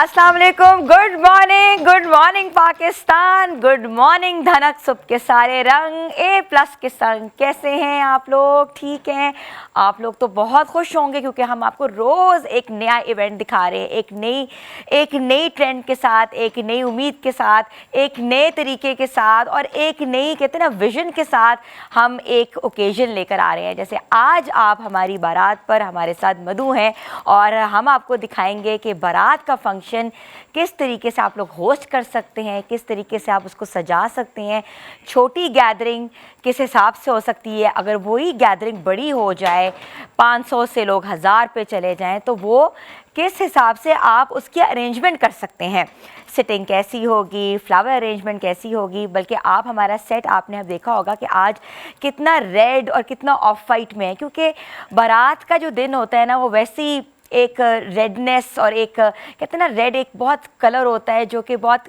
अस्सलाम वालेकुम, good morning Pakistan, good morning धनक सुबह के सारे रंग A+ के संग। कैसे हैं आप लोग? ठीक हैं? आप लोग तो बहुत खुश होंगे क्योंकि हम आपको रोज़ एक नया इवेंट दिखा रहे हैं, एक नई ट्रेंड के साथ, एक नई उम्मीद के साथ, एक नए तरीके के साथ और एक नई कहते हैं ना विजन के साथ हम एक ओकेजन लेकर आ रहे हैं। जैसे आज आप हमारी बारात पर हमारे साथ मधु हैं और हम आपको दिखाएंगे कि बारात का फंक्शन किस तरीके से आप लोग होस्ट कर सकते हैं, किस तरीके से आप उसको सजा सकते हैं। छोटी गैदरिंग किस हिसाब से हो सकती है, अगर वही गैदरिंग बड़ी हो जाए, 500 से लोग 1000 पे चले जाएं, तो वो किस हिसाब से आप उसकी अरेंजमेंट कर सकते हैं। सिटिंग कैसी होगी, फ्लावर अरेंजमेंट कैसी होगी। बल्कि आप हमारा सेट आपने अब देखा होगा कि आज कितना रेड और कितना ऑफ वाइट में है, क्योंकि बारात का जो दिन होता है ना, वो वैसी एक रेडनेस और एक कहते हैं ना, रेड एक बहुत कलर होता है जो कि बहुत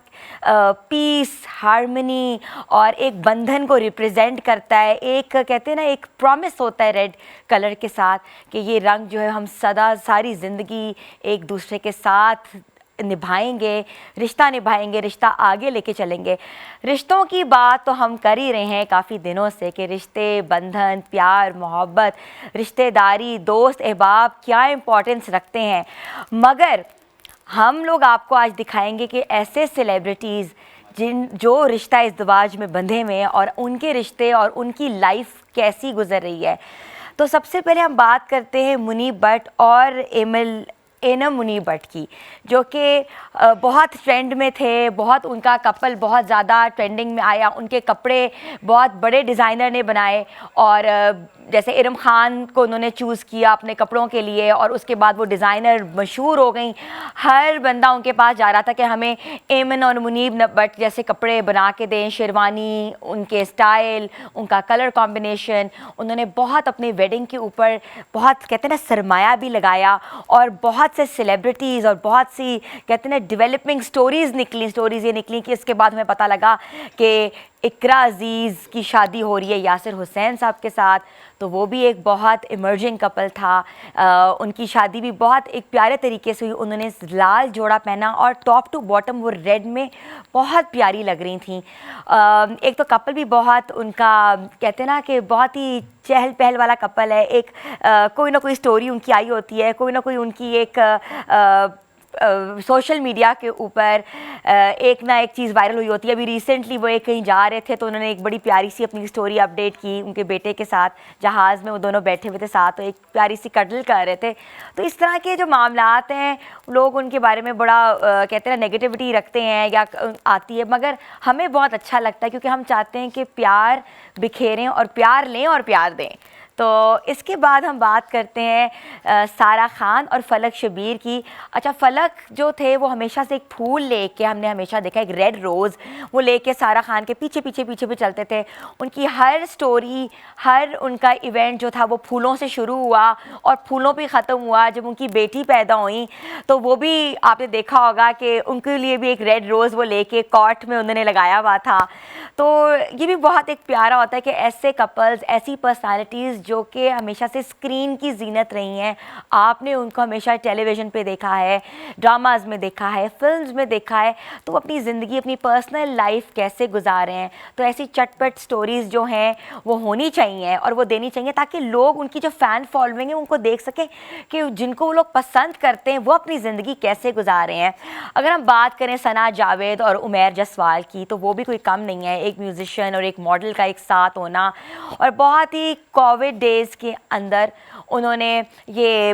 पीस, हार्मनी और एक बंधन को रिप्रेजेंट करता है। एक कहते हैं ना, एक प्रॉमिस होता है रेड कलर के साथ कि ये रंग जो है हम सदा सारी ज़िंदगी एक दूसरे के साथ निभाएंगे, रिश्ता निभाएंगे, रिश्ता आगे लेके चलेंगे। रिश्तों की बात तो हम कर ही रहे हैं काफ़ी दिनों से कि रिश्ते, बंधन, प्यार, मोहब्बत, रिश्तेदारी, दोस्त, अहबाब क्या इम्पोर्टेंस रखते हैं। मगर हम लोग आपको आज दिखाएंगे कि ऐसे सेलिब्रिटीज़ जो रिश्ता इज़्दिवाज में बंधे हुए हैं और उनके रिश्ते और उनकी लाइफ कैसी गुजर रही है। तो सबसे पहले हम बात करते हैं मुनीब भट्ट और एनम मुनीब भट्ट की, जो कि बहुत ट्रेंड में थे। बहुत उनका कपल बहुत ज़्यादा ट्रेंडिंग में आया, उनके कपड़े बहुत बड़े डिज़ाइनर ने बनाए और जैसे इरम खान को उन्होंने चूज़ किया अपने कपड़ों के लिए और उसके बाद वो डिज़ाइनर मशहूर हो गई। हर बंदा उनके पास जा रहा था कि हमें एमन और मुनीब भट्ट जैसे कपड़े बना के दें, शेरवानी, उनके स्टाइल, उनका कलर कॉम्बिनेशन। उन्होंने बहुत अपनी वेडिंग के ऊपर बहुत कहते हैं ना सरमाया भी लगाया और बहुत से सेलिब्रिटीज़ और बहुत सी कहते हैं ना डेवलपिंग स्टोरीज़ ये निकली कि इसके बाद हमें पता लगा कि इकरा अज़ीज़ की शादी हो रही है यासिर हुसैन साहब के साथ। तो वो भी एक बहुत इमर्जिंग कपल था। उनकी शादी भी बहुत एक प्यारे तरीके से हुई। उन्होंने लाल जोड़ा पहना और टॉप टू बॉटम वो रेड में बहुत प्यारी लग रही थी। एक तो कपल भी बहुत उनका कहते हैं ना कि बहुत ही चहल पहल वाला कपल है। एक कोई ना कोई स्टोरी उनकी आई होती है, कोई ना कोई उनकी एक सोशल मीडिया के ऊपर एक ना एक चीज़ वायरल हुई होती है। अभी रिसेंटली वो एक कहीं जा रहे थे तो उन्होंने एक बड़ी प्यारी सी अपनी स्टोरी अपडेट की उनके बेटे के साथ, जहाज़ में वो दोनों बैठे हुए थे साथ, तो एक प्यारी सी कटल कर रहे थे। तो इस तरह के जो मामलात हैं, लोग उनके बारे में बड़ा कहते हैं नेगेटिविटी रखते हैं या आती है, मगर हमें बहुत अच्छा लगता है क्योंकि हम चाहते हैं कि प्यार बिखेरें और प्यार लें और प्यार दें। तो इसके बाद हम बात करते हैं सारा खान और फलक शबीर की। अच्छा, फलक जो थे वो हमेशा से एक फूल लेके, हमने हमेशा देखा एक रेड रोज़ वो लेके सारा खान के पीछे पीछे पीछे भी चलते थे। उनकी हर स्टोरी, हर उनका इवेंट जो था वो फूलों से शुरू हुआ और फूलों पे ख़त्म हुआ। जब उनकी बेटी पैदा हुई तो वो भी आपने देखा होगा कि उनके लिए भी एक रेड रोज़ वो लेके कॉट में उन्होंने लगाया हुआ था। तो ये भी बहुत एक प्यारा होता है कि ऐसे कपल्स, ऐसी पर्सनालिटीज़ जो कि हमेशा से स्क्रीन की जीनत रही हैं, आपने उनको हमेशा टेलीविज़न पे देखा है, ड्रामाज में देखा है, फिल्म्स में देखा है, तो अपनी ज़िंदगी, अपनी पर्सनल लाइफ कैसे गुजारे हैं। तो ऐसी चटपट स्टोरीज़ जो हैं वो होनी चाहिए और वो देनी चाहिए ताकि लोग, उनकी जो फ़ैन फॉलोइंग है, उनको देख सकें कि जिनको वो लोग पसंद करते हैं वो अपनी ज़िंदगी कैसे गुजारे हैं। अगर हम बात करें सना जावेद और उमैर जसवाल की, तो वो भी कोई कम नहीं है। एक म्यूज़िशियन और एक मॉडल का एक साथ होना, और बहुत ही कोविड डेज़ के अंदर उन्होंने ये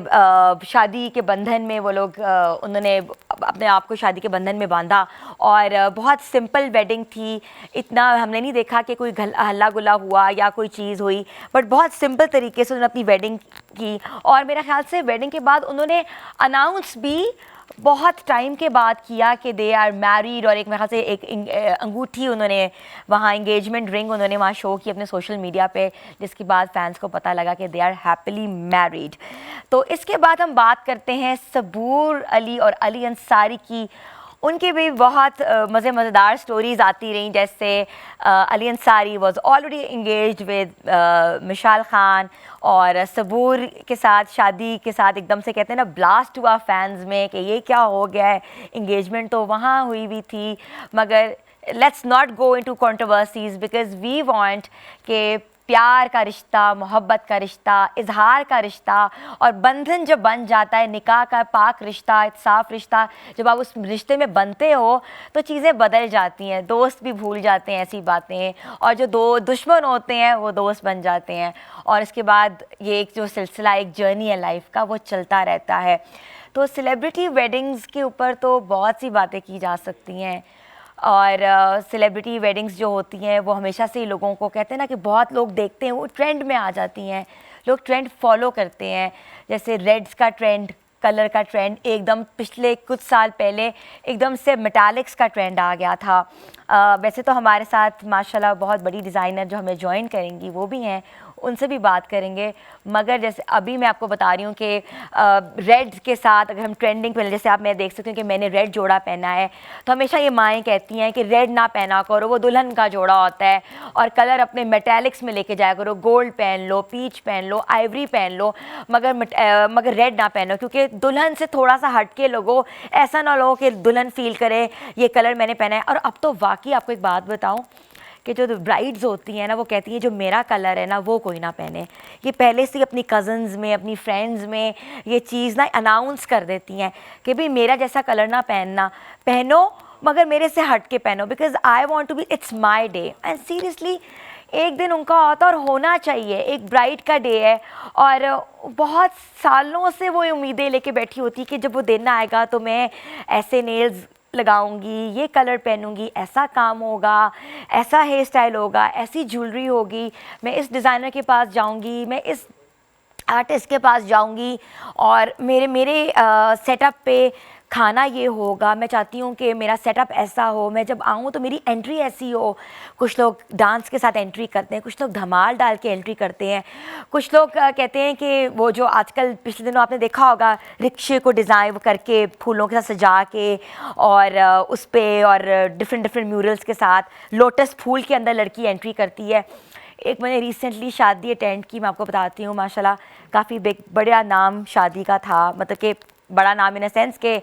शादी के बंधन में वो लोग उन्होंने अपने आप को शादी के बंधन में बांधा और बहुत सिंपल वेडिंग थी। इतना हमने नहीं देखा कि कोई हल्ला गुल्ला हुआ या कोई चीज़ हुई, बट बहुत सिंपल तरीके से उन्होंने अपनी वेडिंग की। और मेरा ख्याल से वेडिंग के बाद उन्होंने अनाउंस भी बहुत टाइम के बाद किया कि दे आर मैरिड, और एक मेरे ख्याल से एक अंगूठी उन्होंने वहाँ, एंगेजमेंट रिंग उन्होंने वहाँ शो की अपने सोशल मीडिया पे, जिसके बाद फैंस को पता लगा कि दे आर हैप्पीली मैरिड। तो इसके बाद हम बात करते हैं सबूर अली और अली अंसारी की। उनकी भी बहुत मज़ेदार स्टोरीज़ आती रहीं, जैसे Ali Ansari was already engage with Mishal Khan, और सबूर के साथ शादी के साथ एकदम से कहते हैं ना ब्लास्ट हुआ फैंस में कि ये क्या हो गया है। इंगेजमेंट तो वहाँ हुई भी थी, मगर let's not go into controversies because we want के प्यार का रिश्ता, मोहब्बत का रिश्ता, इजहार का रिश्ता और बंधन जब बन जाता है, निकाह का पाक रिश्ता, साफ़ रिश्ता, जब आप उस रिश्ते में बनते हो तो चीज़ें बदल जाती हैं। दोस्त भी भूल जाते हैं ऐसी बातें, और जो दो दुश्मन होते हैं वो दोस्त बन जाते हैं, और इसके बाद ये एक जो सिलसिला, एक जर्नी है लाइफ का, वो चलता रहता है। तो सेलिब्रिटी वेडिंग्स के ऊपर तो बहुत सी बातें की जा सकती हैं, और सेलिब्रिटी वेडिंग्स जो होती हैं वो हमेशा से ही लोगों को कहते हैं ना कि बहुत लोग देखते हैं, वो ट्रेंड में आ जाती हैं, लोग ट्रेंड फॉलो करते हैं। जैसे रेड्स का ट्रेंड, कलर का ट्रेंड एकदम पिछले कुछ साल पहले एकदम से मेटालिक्स का ट्रेंड आ गया था। वैसे तो हमारे साथ माशाल्लाह बहुत बड़ी डिज़ाइनर जो हमें ज्वाइन करेंगी वो भी हैं, उनसे भी बात करेंगे। मगर जैसे अभी मैं आपको बता रही हूँ कि रेड के साथ अगर हम ट्रेंडिंग पे, जैसे आप मैं देख सकते हैं कि मैंने रेड जोड़ा पहना है, तो हमेशा ये माएँ कहती हैं कि रेड ना पहना करो, वो दुल्हन का जोड़ा होता है, और कलर अपने मेटालिक्स में लेके जाया करो, गोल्ड पहन लो, पीच पहन लो, आइवरी पहन लो, मगर रेड ना पहनो, क्योंकि दुल्हन से थोड़ा सा हट के लोगो, ऐसा ना लो कि दुल्हन फील करे ये कलर मैंने पहना है। और अब तो वाकई आपको एक बात बताऊँ कि जो ब्राइड्स होती हैं ना, वो कहती हैं जो मेरा कलर है ना वो कोई ना पहने। ये पहले से अपनी कज़न्स में, अपनी फ्रेंड्स में ये चीज़ ना अनाउंस कर देती हैं कि भाई मेरा जैसा कलर ना पहनना, पहनो मगर मेरे से हट के पहनो, because I want to be, it's my day. And seriously एक दिन उनका होता और होना चाहिए, एक ब्राइड का डे है, और बहुत सालों से वो उम्मीदें लेके बैठी होती कि जब वो दिन आएगा तो मैं ऐसे नेल्स लगाऊंगी, ये कलर पहनूंगी, ऐसा काम होगा, ऐसा हेयर स्टाइल होगा, ऐसी ज्वेलरी होगी, मैं इस डिज़ाइनर के पास जाऊंगी, मैं इस आर्टिस्ट के पास जाऊंगी, और मेरे सेटअप पे खाना ये होगा, मैं चाहती हूँ कि मेरा सेटअप ऐसा हो, मैं जब आऊँ तो मेरी एंट्री ऐसी हो। कुछ लोग डांस के साथ एंट्री करते हैं, कुछ लोग धमाल डाल के एंट्री करते हैं, कुछ लोग कहते हैं कि वो जो आजकल पिछले दिनों आपने देखा होगा रिक्शे को डिज़ाइन करके फूलों के साथ सजा के, और उस पर और डिफरेंट म्यूरल्स के साथ लोटस फूल के अंदर लड़की एंट्री करती है। एक मैंने रिसेंटली शादी अटेंड की, मैं आपको बताती हूँ, माशाल्लाह काफ़ी बड़ा नाम शादी का था, मतलब कि बड़ा नाम इन अ सेंस के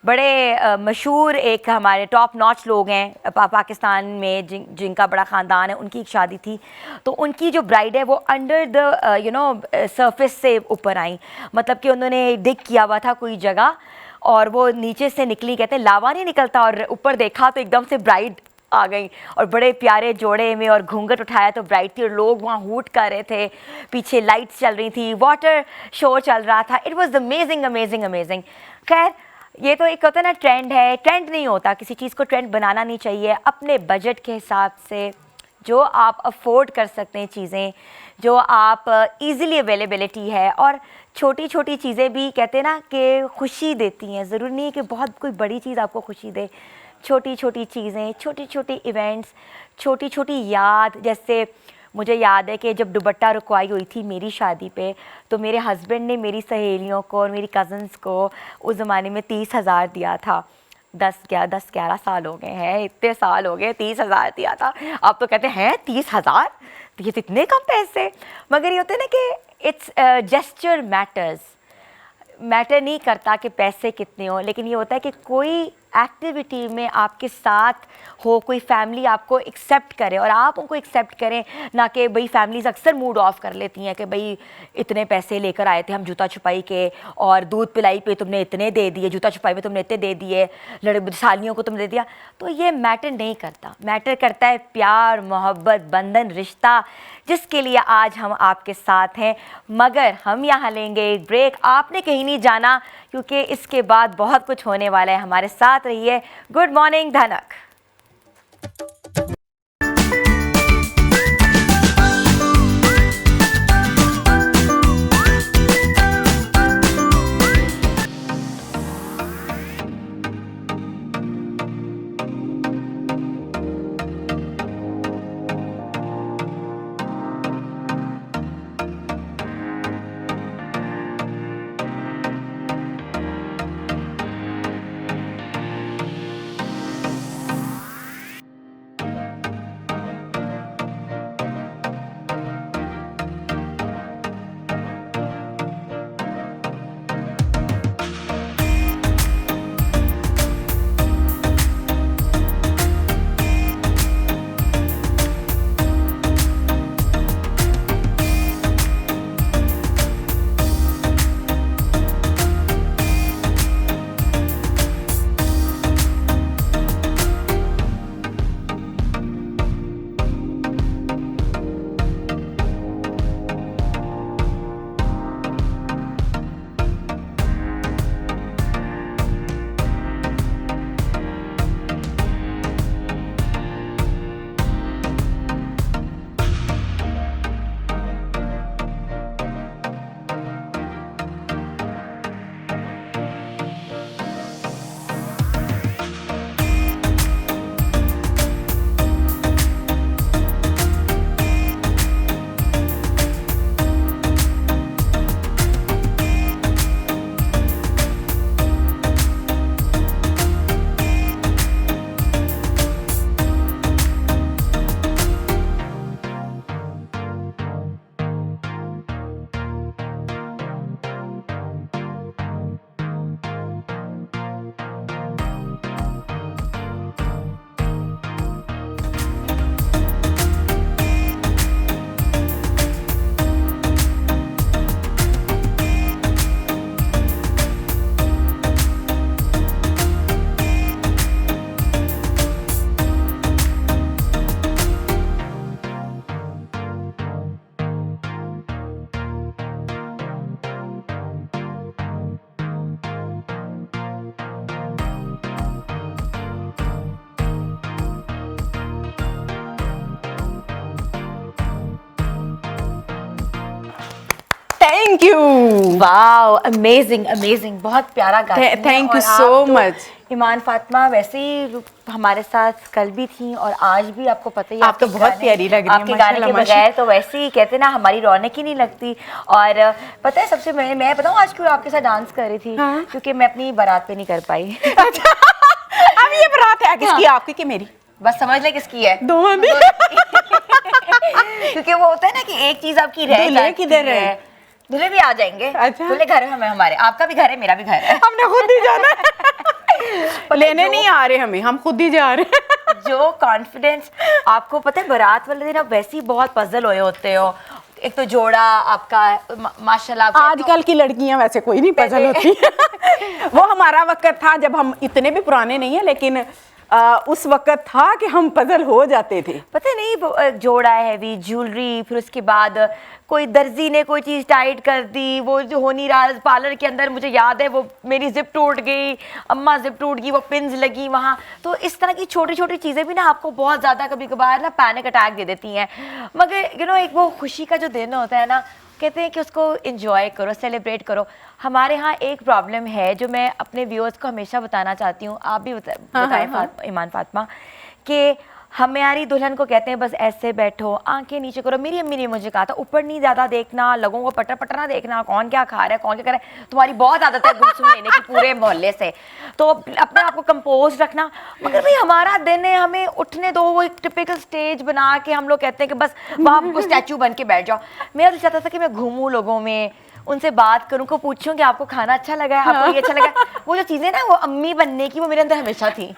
बड़े मशहूर एक हमारे टॉप नॉच लोग हैं पाकिस्तान में, जिनका बड़ा ख़ानदान है, उनकी एक शादी थी। तो उनकी जो ब्राइड है वो अंडर द सरफेस से ऊपर आई, मतलब कि उन्होंने डिग किया हुआ था कोई जगह, और वो नीचे से निकली, कहते हैं लावा नहीं निकलता, और ऊपर देखा तो एकदम से ब्राइड आ गई, और बड़े प्यारे जोड़े में, और घूंघट उठाया तो ब्राइड थी, और लोग वहाँ हूट कर रहे थे, पीछे लाइट्स चल रही थी, वाटर शो चल रहा था। It was amazing amazing amazing. खैर ये तो एक होता है ना ट्रेंड है, ट्रेंड नहीं होता, किसी चीज़ को ट्रेंड बनाना नहीं चाहिए। अपने बजट के हिसाब से जो आप अफोर्ड कर सकते हैं चीज़ें, जो आप इजीली अवेलेबिलिटी है, और छोटी छोटी चीज़ें भी कहते हैं ना कि खुशी देती हैं। ज़रूरी नहीं है कि बहुत कोई बड़ी चीज़ आपको खुशी दे, छोटी छोटी चीज़ें, छोटी छोटी इवेंट्स, छोटी छोटी याद। जैसे मुझे याद है कि जब दुपट्टा रुकवाई हुई थी मेरी शादी पे, तो मेरे हस्बैंड ने मेरी सहेलियों को और मेरी कज़न्स को उस ज़माने में 30,000 दिया था। 10-11 साल हो गए हैं, इतने साल हो गए, 30,000 दिया था। आप तो कहते हैं 30,000, ये तो इतने कम पैसे। मगर ये होते हैं ना कि इट्स जेस्चर मैटर नहीं करता कि पैसे कितने हो, लेकिन ये होता है कि कोई एक्टिविटी में आपके साथ हो, कोई फैमिली आपको एक्सेप्ट करे और आप उनको एक्सेप्ट करें, ना कि भाई फैमिलीज़ अक्सर मूड ऑफ कर लेती हैं कि भाई इतने पैसे लेकर आए थे हम जूता छुपाई के, और दूध पिलाई पे तुमने इतने दे दिए, जूता छुपाई पे तुमने इतने दे दिए, सालियों को तुमने दे दिया। तो ये मैटर नहीं करता, मैटर करता है प्यार, मोहब्बत, बंधन, रिश्ता, जिसके लिए आज हम आपके साथ हैं। मगर हम यहाँ लेंगे एक ब्रेक, आपने कहीं नहीं जाना, क्योंकि इसके बाद बहुत कुछ होने वाला है। हमारे साथ रहिए। गुड मॉर्निंग धनक। Thank you. Wow, amazing amazing, बहुत प्यारा गाती हैं। Thank you और आप so तो much. ईमान फातिमा वैसे ही हमारे साथ कल भी थी और आज भी, आपको पता ही है, आप तो आपके बहुत गाने- प्यारी लग रही हैं, आपके गाने के माशाल्लाह, बगैर तो वैसे ही कहते हैं ना, हमारी रौनक ही नहीं लगती। और पता है सबसे मैं बताऊं आज क्यों आपके साथ डांस कर रही थी? हाँ। क्योंकि मैं अपनी बारात पे नहीं कर पाई। अब ये बारात है किसकी, आपकी कि मेरी? बस समझ ले किसकी है। दोनों की। क्योंकि वो होता है ना कि एक चीज आपकी रह दूल्हे जाती किधर है? दूल्हे भी आ जाएंगे। अच्छा। दूल्हे घर में हमारे, आपका भी घर है, मेरा भी घर है। हमने खुद ही जाना है। लेने नहीं आ रहे हमें, हम खुद ही जा रहे हैं। जो कॉन्फिडेंस आपको पता है, बारात वाले दिन आप वैसे ही बहुत पजल हुए होते हो। एक तो जोड़ा आपका माशाल्लाह, आप आजकल की लड़कियां वैसे कोई नहीं पजल होती। वो हमारा वक्त था जब हम इतने भी पुराने नहीं है, लेकिन उस वक्त था कि हम पजल हो जाते थे। पता नहीं वो जोड़ा हैवी ज्वेलरी, फिर उसके बाद कोई दर्जी ने कोई चीज़ टाइट कर दी, वो जो हो नहीं रहा पार्लर के अंदर, मुझे याद है वो मेरी जिप टूट गई, अम्मा जिप टूट गई, वो पिन्स लगी वहाँ। तो इस तरह की छोटी छोटी चीज़ें भी ना आपको बहुत ज़्यादा कभी कभार ना पैनिक अटैक दे देती हैं। मगर एक वो खुशी का जो दिन होता है ना, कहते हैं कि उसको इंजॉय करो, सेलिब्रेट करो। हमारे यहाँ एक प्रॉब्लम है जो मैं अपने व्यूअर्स को हमेशा बताना चाहती हूँ, आप भी बताएं ईमान फातिमा, कि हमारी दुल्हन को कहते हैं बस ऐसे बैठो, आंखें नीचे करो। मेरी अम्मी ने मुझे कहा था ऊपर नहीं ज़्यादा देखना, लोगों को पटर पटर ना देखना, कौन क्या खा रहा है, कौन क्या कर रहा है। तुम्हारी बहुत आदत है गुम सुन लेने की पूरे मोहल्ले से, तो अपने आप को कंपोज रखना। मगर भाई हमारा दिन है, हमें उठने दो। वो एक टिपिकल स्टेज बना के हम लोग कहते हैं कि बस वहाँ स्टैचू बन के बैठ जाओ। मेरा दिल चाहता था कि मैं घूमूं लोगों में, उनसे बात करूं, को पूछूं कि आपको खाना अच्छा लगा है, आपको ये अच्छा लगा है। वो जो चीज़ें ना, वो अम्मी बनने की, वो मेरे अंदर हमेशा थी।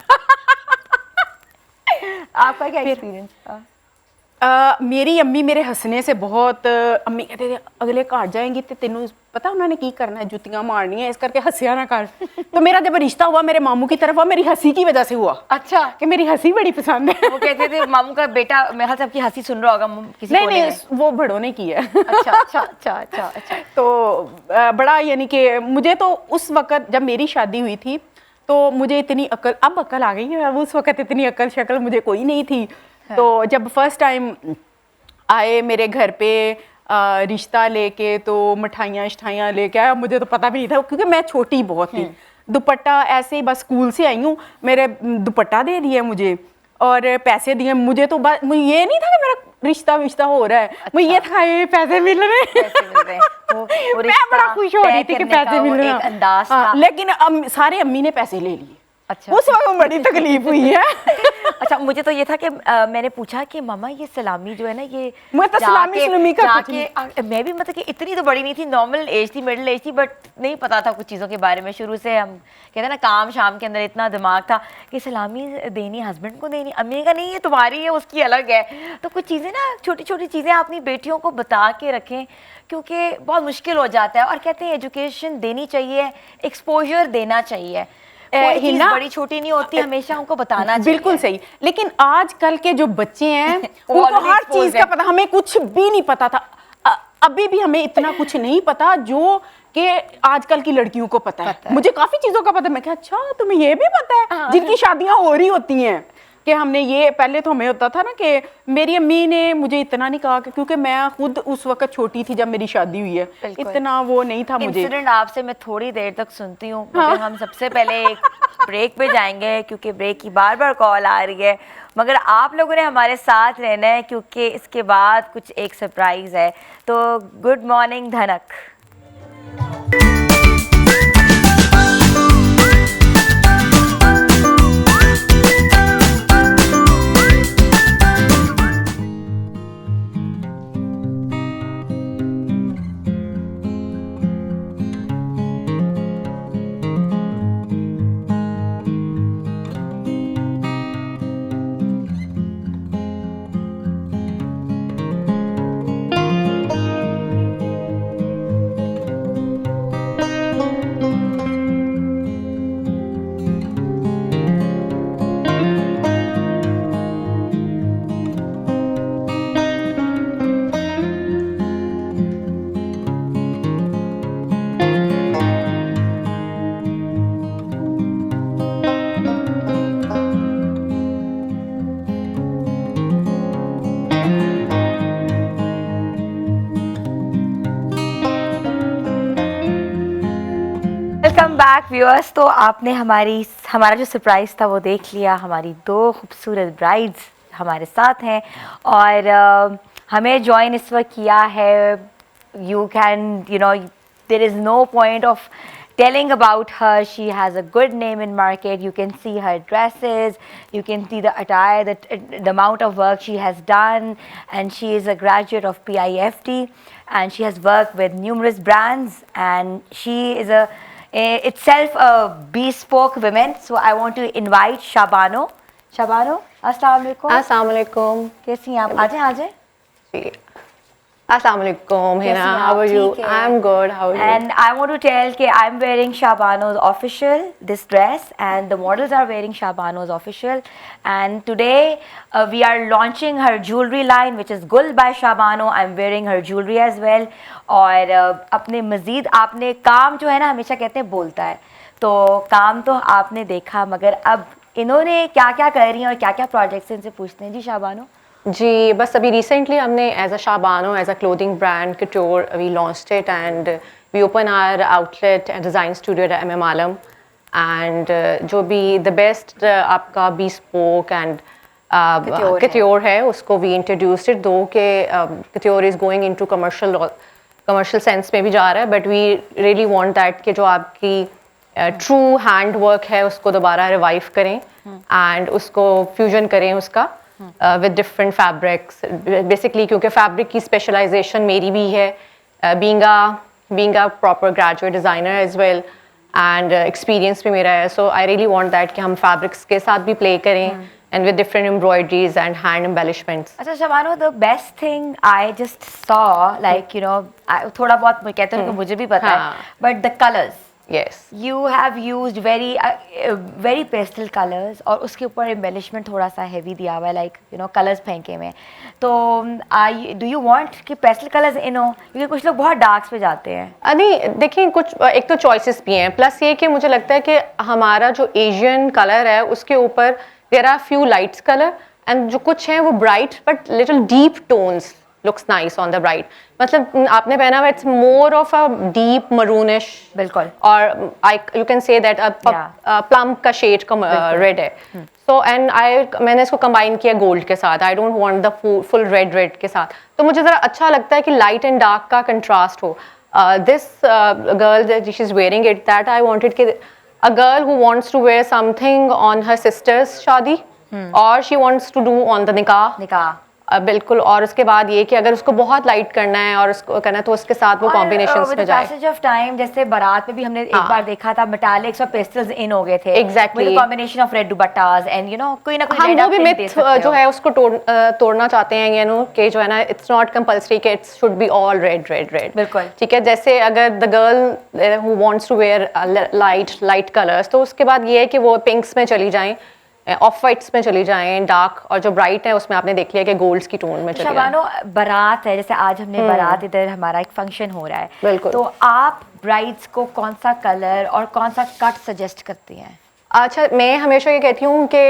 आपका क्या एक्सपीरियंस था? मेरी अम्मी मेरे हंसने से बहुत, अम्मी कहते थे अगले घर जाएंगी तो तेनू पता उन्होंने की करना है, जुतियां मारनी है, इस करके हंसिया ना कर। तो मेरा जब रिश्ता हुआ मेरे मामू की तरफ, मेरी हंसी की वजह से हुआ। अच्छा, कि मेरी हंसी बड़ी पसंद है। वो कहते थे मामू का बेटा, मेरे ख्याल से आपकी हंसी सुन रहा होगा किसी नहीं कोने नहीं, में। वो बड़ों ने की है। अच्छा अच्छा अच्छा अच्छा अच्छा। तो बड़ा, यानी कि मुझे तो उस वक्त जब मेरी शादी हुई थी तो मुझे इतनी अकल, अब अकल आ गई है, अब उस वक्त इतनी अकल शक्ल मुझे कोई नहीं थी। हाँ। तो जब फर्स्ट टाइम आए मेरे घर पे रिश्ता लेके, तो मिठाइयाँ शिठाइयाँ लेके आया, मुझे तो पता भी नहीं था क्योंकि मैं छोटी बहुत थी। दुपट्टा ऐसे ही बस स्कूल से आई हूँ, मेरे दुपट्टा दे दिया मुझे और पैसे दिए मुझे। तो बस मुझे ये नहीं था कि मेरा रिश्ता विश्ता हो रहा है। अच्छा। मुझे ये था ये पैसे मिल रहे हैं। मैं बड़ा खुश हो रही थी कि पैसे मिल रहे हैं, अंदाज था। लेकिन सारे अम्मी ने पैसे ले लिए। अच्छा, उस वक्त बड़ी तकलीफ हुई है। अच्छा, मुझे तो ये था कि मैंने पूछा कि मामा ये सलामी जो है ना, ये मैं तो सलामी का मैं भी मतलब कि इतनी तो बड़ी नहीं थी, नॉर्मल एज थी, मिडिल एज थी, बट नहीं पता था कुछ चीज़ों के बारे में। शुरू से हम कहते हैं ना, काम शाम के अंदर इतना दिमाग था कि सलामी देनी हस्बैंड को देनी, अम्मी का नहीं, ये तुम्हारी है, उसकी अलग है। तो कुछ चीज़ें ना, छोटी छोटी चीज़ें अपनी बेटियों को बता के रखें, क्योंकि बहुत मुश्किल हो जाता है। और कहते हैं एजुकेशन देनी चाहिए, एक्सपोजर देना चाहिए, कोई चीज़ बड़ी छोटी नहीं होती, हमेशा उनको बताना चाहिए। बिल्कुल सही। लेकिन आजकल के जो बच्चे हैं उनको हर चीज का पता, हमें कुछ भी नहीं पता था। अभी भी हमें इतना कुछ नहीं पता जो कि आजकल की लड़कियों को पता है। मुझे काफी चीजों का पता है। मैं क्या, अच्छा तुम्हें ये भी पता है? जिनकी शादियां हो रही होती हैं कि हमने ये, पहले तो हमें होता था ना कि मेरी अम्मी ने मुझे इतना नहीं कहा, क्योंकि मैं खुद उस वक्त छोटी थी जब मेरी शादी हुई है, इतना वो नहीं था मुझे। इंसिडेंट आपसे मैं थोड़ी देर तक सुनती हूँ। हाँ। हम सबसे पहले एक ब्रेक पे जाएंगे क्योंकि ब्रेक की बार बार कॉल आ रही है, मगर आप लोगों ने हमारे साथ रहना है क्योंकि इसके बाद कुछ एक सरप्राइज है। तो गुड मॉर्निंग धनक। व्यूअर्स, तो आपने हमारा जो सरप्राइज़ था वो देख लिया। हमारी 2 खूबसूरत ब्राइड्स हमारे साथ हैं और हमें ज्वाइन इस वक्त किया है। You can, there is no point of telling about her. She has a good name in market. You can see her dresses, you can see the attire, the amount of work she has done, and she is a graduate of PIFT, and she has worked with numerous brands, and she is itself a bespoke woman. So I want to invite Shabano. Shabano, अस्सलाम वालेकुम। अस्सलाम वालेकुम। कैसी हैं आप? आ जाए। जी। अस्सलाम वालेकुम हिना, कैसी हैं how आप? are you? ठीक है। I'm good, how are you? And I want to tell कि I'm wearing Shabano's official this dress, and the models are wearing Shabano's official. And today we are launching her jewelry line, which is Gul by Shabano. I'm wearing her jewelry as well. और अपने मज़ीद आपने काम जो है ना, हमेशा कहते हैं बोलता है, तो काम तो आपने देखा, मगर अब इन्होंने क्या क्या कर रही हैं और क्या क्या प्रोजेक्ट्स इनसे पूछते हैं। जी शाबानो। जी, बस अभी रिसेंटली हमने as a Shabano as a clothing brand couture we launched it and we open our outlet and design studio at MM Alam and जो भी द बेस्ट आपका bespoke एंड कटोर है उसको वी इंट्रोड्यूस्ड इट, दो के couture is going into commercial sense में भी जा रहा है, but we really want that कि जो आपकी ट्रू हैंड वर्क है उसको दोबारा रिवाइव करें एंड उसको फ्यूजन करें उसका विद डिफरेंट फैब्रिक्स बेसिकली, क्योंकि फैब्रिक की स्पेशलाइजेशन मेरी भी है, being a proper graduate designer as well and experience भी मेरा है। So I really want that कि हम फैब्रिक्स के साथ भी प्ले करें and with different embroideries and hand embellishments. अच्छा Shabano, the best thing I just saw, like थोड़ा बहुत कहते हैं कि मुझे भी पता है, but the colours Yes. You have used very pastel colors और उसके ऊपर embellishment थोड़ा सा heavy दिया हुआ है, like colors फेंके हुए हैं। तो do you want कि pastel colors इन हो, क्योंकि कुछ लोग बहुत darks पे जाते हैं। नहीं देखिए, कुछ एक तो चॉइसेस भी हैं, प्लस ये कि मुझे लगता है कि हमारा जो एशियन कलर है उसके ऊपर there are few lights colour and जो कुछ हैं वो bright but little deep tones looks nice on the bright. मतलब आपने पहना हुआ it's more of a deep maroonish, बिल्कुल, और you can say that plum का शेड का रेड है। सो एंड मैंने इसको कंबाइन किया गोल्ड के साथ, I don't want the full red के साथ, तो मुझे ज़रा अच्छा लगता है कि लाइट एंड डार्क का कंट्रास्ट हो। This girl she is wearing it, that I wanted कि a girl who wants to wear something on her sisters shaadi और she wants to do on the nikah बिल्कुल, और उसके बाद ये कि अगर उसको बहुत लाइट करना है और उसको करना है तो उसके साथ वो कॉम्बिनेशंस में जाए। पैसेज ऑफ टाइम, जैसे बारात में भी हमने एक बार देखा था मेटालिक्स और पेस्टल्स इन हो गए थे, exactly, with combination of red दुपट्टास and कोई ना कोई हम वो भी मिथ जो है उसको तोड़ना चाहते हैं, कि जो है ना इट्स नॉट कंपल्सरी कि it's should be all red. बिल्कुल ठीक है, जैसे अगर the girl who wants to wear light colours, तो उसके बाद ये है कि वो पिंक्स में चली जाएं, ऑफ वाइट्स में चली जाएं, डार्क, और जो ब्राइट है उसमें आपने देख लिया कि गोल्ड्स की टोन में चली जाएं। बारात है, जैसे आज हमने बारात, इधर हमारा एक फंक्शन हो रहा है, बिल्कुल, तो आप ब्राइड्स को कौन सा कलर और कौन सा कट सजेस्ट करती हैं? अच्छा, मैं हमेशा ये कहती हूँ कि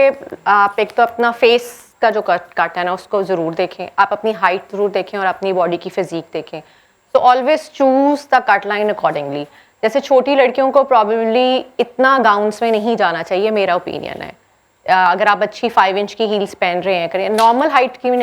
आप एक तो अपना फेस का जो कट है ना उसको ज़रूर देखें, आप अपनी हाइट ज़रूर देखें और अपनी बॉडी की फिजिक देखें। तो always choose the cut line accordingly. जैसे छोटी लड़कियों को प्रॉबेबली इतना गाउन्स में नहीं जाना चाहिए, मेरा ओपिनियन है। अगर आप अच्छी 5 इंच की हील्स पहन रहे हैं, करें, नॉर्मल हाइट की भी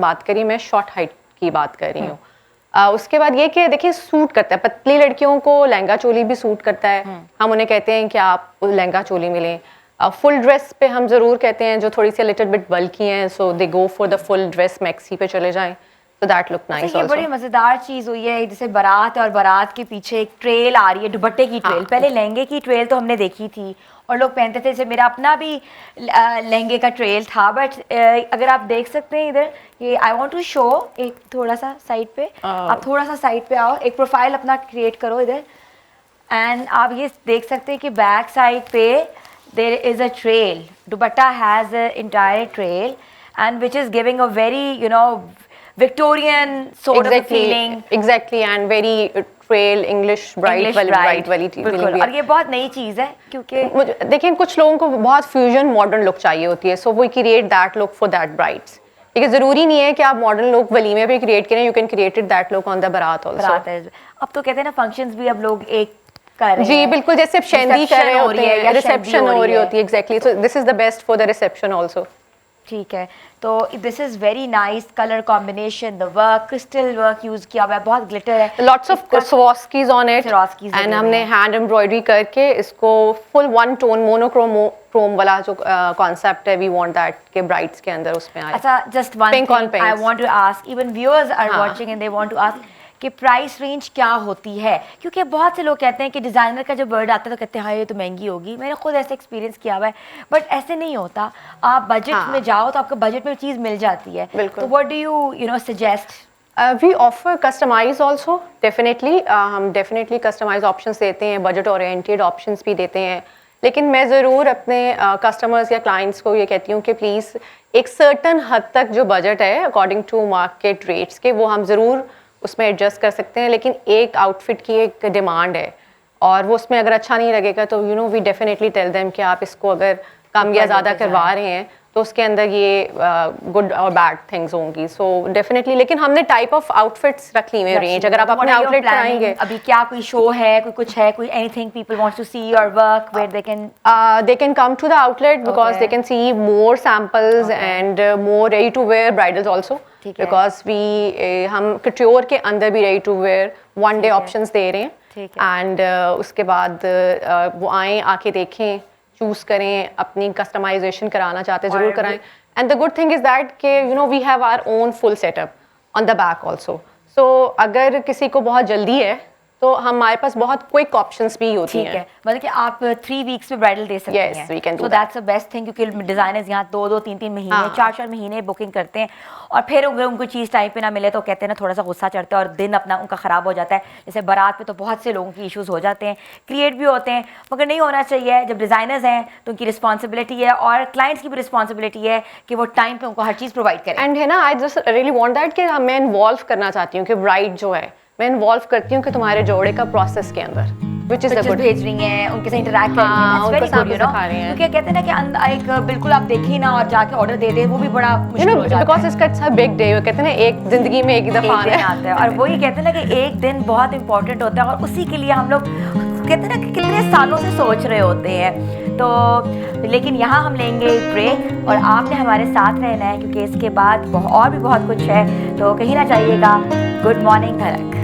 बात करी, मैं शॉर्ट हाइट की बात कर रही हूँ। उसके बाद ये कि देखिए सूट करता है, पतली लड़कियों को लहंगा चोली भी सूट करता है। हम उन्हें कहते हैं कि आप लहंगा चोली में लें। फुल ड्रेस पे हम ज़रूर कहते हैं जो थोड़ी सी लिटिल बिट बल्की हैं, so they go for the full dress, maxi पे चले जाएं, तो दैट लुक नाइस। ये बड़ी मज़ेदार चीज़ हुई है, जैसे बारात है और बारात के पीछे एक ट्रेल आ रही है, दुपट्टे की ट्रेल। पहले लहंगे की ट्रेल तो हमने देखी थी और लोग पहनते थे, जैसे मेरा अपना भी लहंगे का ट्रेल था, बट अगर आप देख सकते हैं इधर, ये आई वांट टू शो, एक थोड़ा सा साइड पे, आप थोड़ा सा साइड पे आओ, एक प्रोफाइल अपना क्रिएट करो इधर, एंड आप ये देख सकते हैं कि बैक साइड पे there is a trail, dupatta has a entire trail and which is giving a very Victorian sort of a feeling. Exactly, and very trail English bright वाली बिल्कुल, और ये बहुत नई चीज़ है, क्योंकि देखिए कुछ लोगों को बहुत फ्यूजन मॉडर्न लुक चाहिए होती है, so we create that look for that brides. ठीक है, ज़रूरी नहीं है कि आप मॉडर्न लुक वलीमे पे क्रिएट करें, you can create that look on the बारात ऑल्सो। अब तो कहते हैं ना फंक्शंस भी अब लोग एक कर रहे जी हैं, बिल्कुल, जैसे शेंदी कर रहे reception हो होते रही है या हैं, शेंदी रिसेप्शन हो रही होती है, exactly, so this is the best for the reception also. ठीक है, तो this is very nice colour combination, the work, crystal work use किया हुआ है, बहुत ग्लिटर है, lots of Swarovskis on it, Swarovskis लगे एंड हुए हमने हैं। हैंड एम्ब्रॉयडरी करके इसको फुल वन टोन मोनोक्रोम वाला जो कॉन्सेप्ट है, वी वांट दैट के ब्राइड्स के अंदर उसमें आए। अच्छा, just one Pink on thing I pinks. Want to ask, even viewers are हाँ। Watching and they want to ask कि प्राइस रेंज क्या होती है, क्योंकि बहुत से लोग कहते हैं कि डिज़ाइनर का जब वर्ड आता है तो कहते हैं हाँ ये तो महंगी होगी। मैंने खुद ऐसे एक्सपीरियंस किया हुआ है, बट ऐसे नहीं होता। आप बजट हाँ। में जाओ तो आपको बजट में चीज़ मिल जाती है। बिल्कुल। तो what do you know suggest? We offer customise also, definitely हम डेफिनेटली कस्टमाइज ऑप्शंस देते हैं, बजट ओरिएंटेड ऑप्शंस भी देते हैं, लेकिन मैं ज़रूर अपने कस्टमर्स या क्लाइंट्स को ये कहती हूँ कि प्लीज़ एक सर्टन हद तक जो बजट है अकॉर्डिंग टू मार्केट रेट्स के, वो हम ज़रूर उसमें एडजस्ट कर सकते हैं, लेकिन एक आउटफिट की एक डिमांड है और वो उसमें अगर अच्छा नहीं लगेगा तो you know we definitely tell them कि आप इसको अगर कम या ज़्यादा करवा रहे हैं तो उसके अंदर ये गुड और बैड थिंग्स होंगी। सो डेफिनेटली, लेकिन हमने टाइप ऑफ आउटफिट्स रख ली हुई रेंज, अगर आप अपने आउटलेट पर आएंगे। अभी क्या कोई शो है, कोई कुछ है, कोई anything people wants to see your work where they can come to the outlet because Okay. they can see more samples Okay. and more ready to wear bridals also, ठीक है। because we हम couture के अंदर भी ready to wear one day ठीक है। options दे रहे हैं, ठीक है। and उसके बाद वो आएं, आके देखें, चूज करें, अपनी कस्टमाइजेशन कराना चाहते जरूर और कराएं। And the good thing is that कि you know we have our own full setup on the back also, so अगर किसी को बहुत जल्दी है तो हमारे पास बहुत क्विक ऑप्शंस भी होती ठीक हैं। है, मतलब कि आप 3 वीक्स में ब्राइडल दे सकते Yes, हैं। we can do so that. That's the best thing, क्योंकि डिजाइनर्स यहाँ 2-2 3-3 महीने हाँ। 4-4 महीने बुकिंग करते हैं, और फिर अगर उनको चीज़ टाइम पे ना मिले तो कहते हैं ना थोड़ा सा गुस्सा चढ़ता है और दिन अपना उनका ख़राब हो जाता है। जैसे बारात पे तो बहुत से लोगों की इश्यूज़ हो जाते हैं, क्रिएट भी होते हैं, मगर नहीं होना चाहिए। जब डिज़ाइनर्स हैं तो उनकी रिस्पॉन्सिबिलिटी है और क्लाइंट्स की भी रिस्पॉन्सिबिलिटी है कि वो टाइम पे उनको हर चीज़ प्रोवाइड करें। एंड है ना, I just really want that कि मैं इन्वॉल्व करना चाहती हूँ कि ब्राइड जो है मैं इन्वॉल्व करती हूँ कि तुम्हारे जोड़े का प्रोसेस के अंदर, which is the pictures good. भेज रही हैं, उनके साथ इंटरैक्ट कर रही हैं, हाँ, that's उनको very good, सामने you know। दिखा रही हैं। क्योंकि कहते हैं ना कि एक बिल्कुल आप देखें ना और जाके ऑर्डर दे दे, वो भी बड़ा यू मुश्किल नो हो जाता बिकॉज है। इसका इट्स अ बिग डे, कहते हैं ना एक जिंदगी में एक ही दफा एक दिन आना आता है, और वही कहते हैं ना कि एक दिन बहुत इंपॉर्टेंट होता है और उसी के लिए हम लोग कहते हैं ना कि कितने सालों से सोच रहे होते हैं। तो लेकिन यहाँ हम लेंगे एक ब्रेक और आपने हमारे साथ रहना है, क्योंकि इसके बाद और भी बहुत कुछ है, तो कहीं ना जाइएगा। गुड मॉर्निंग धड़क।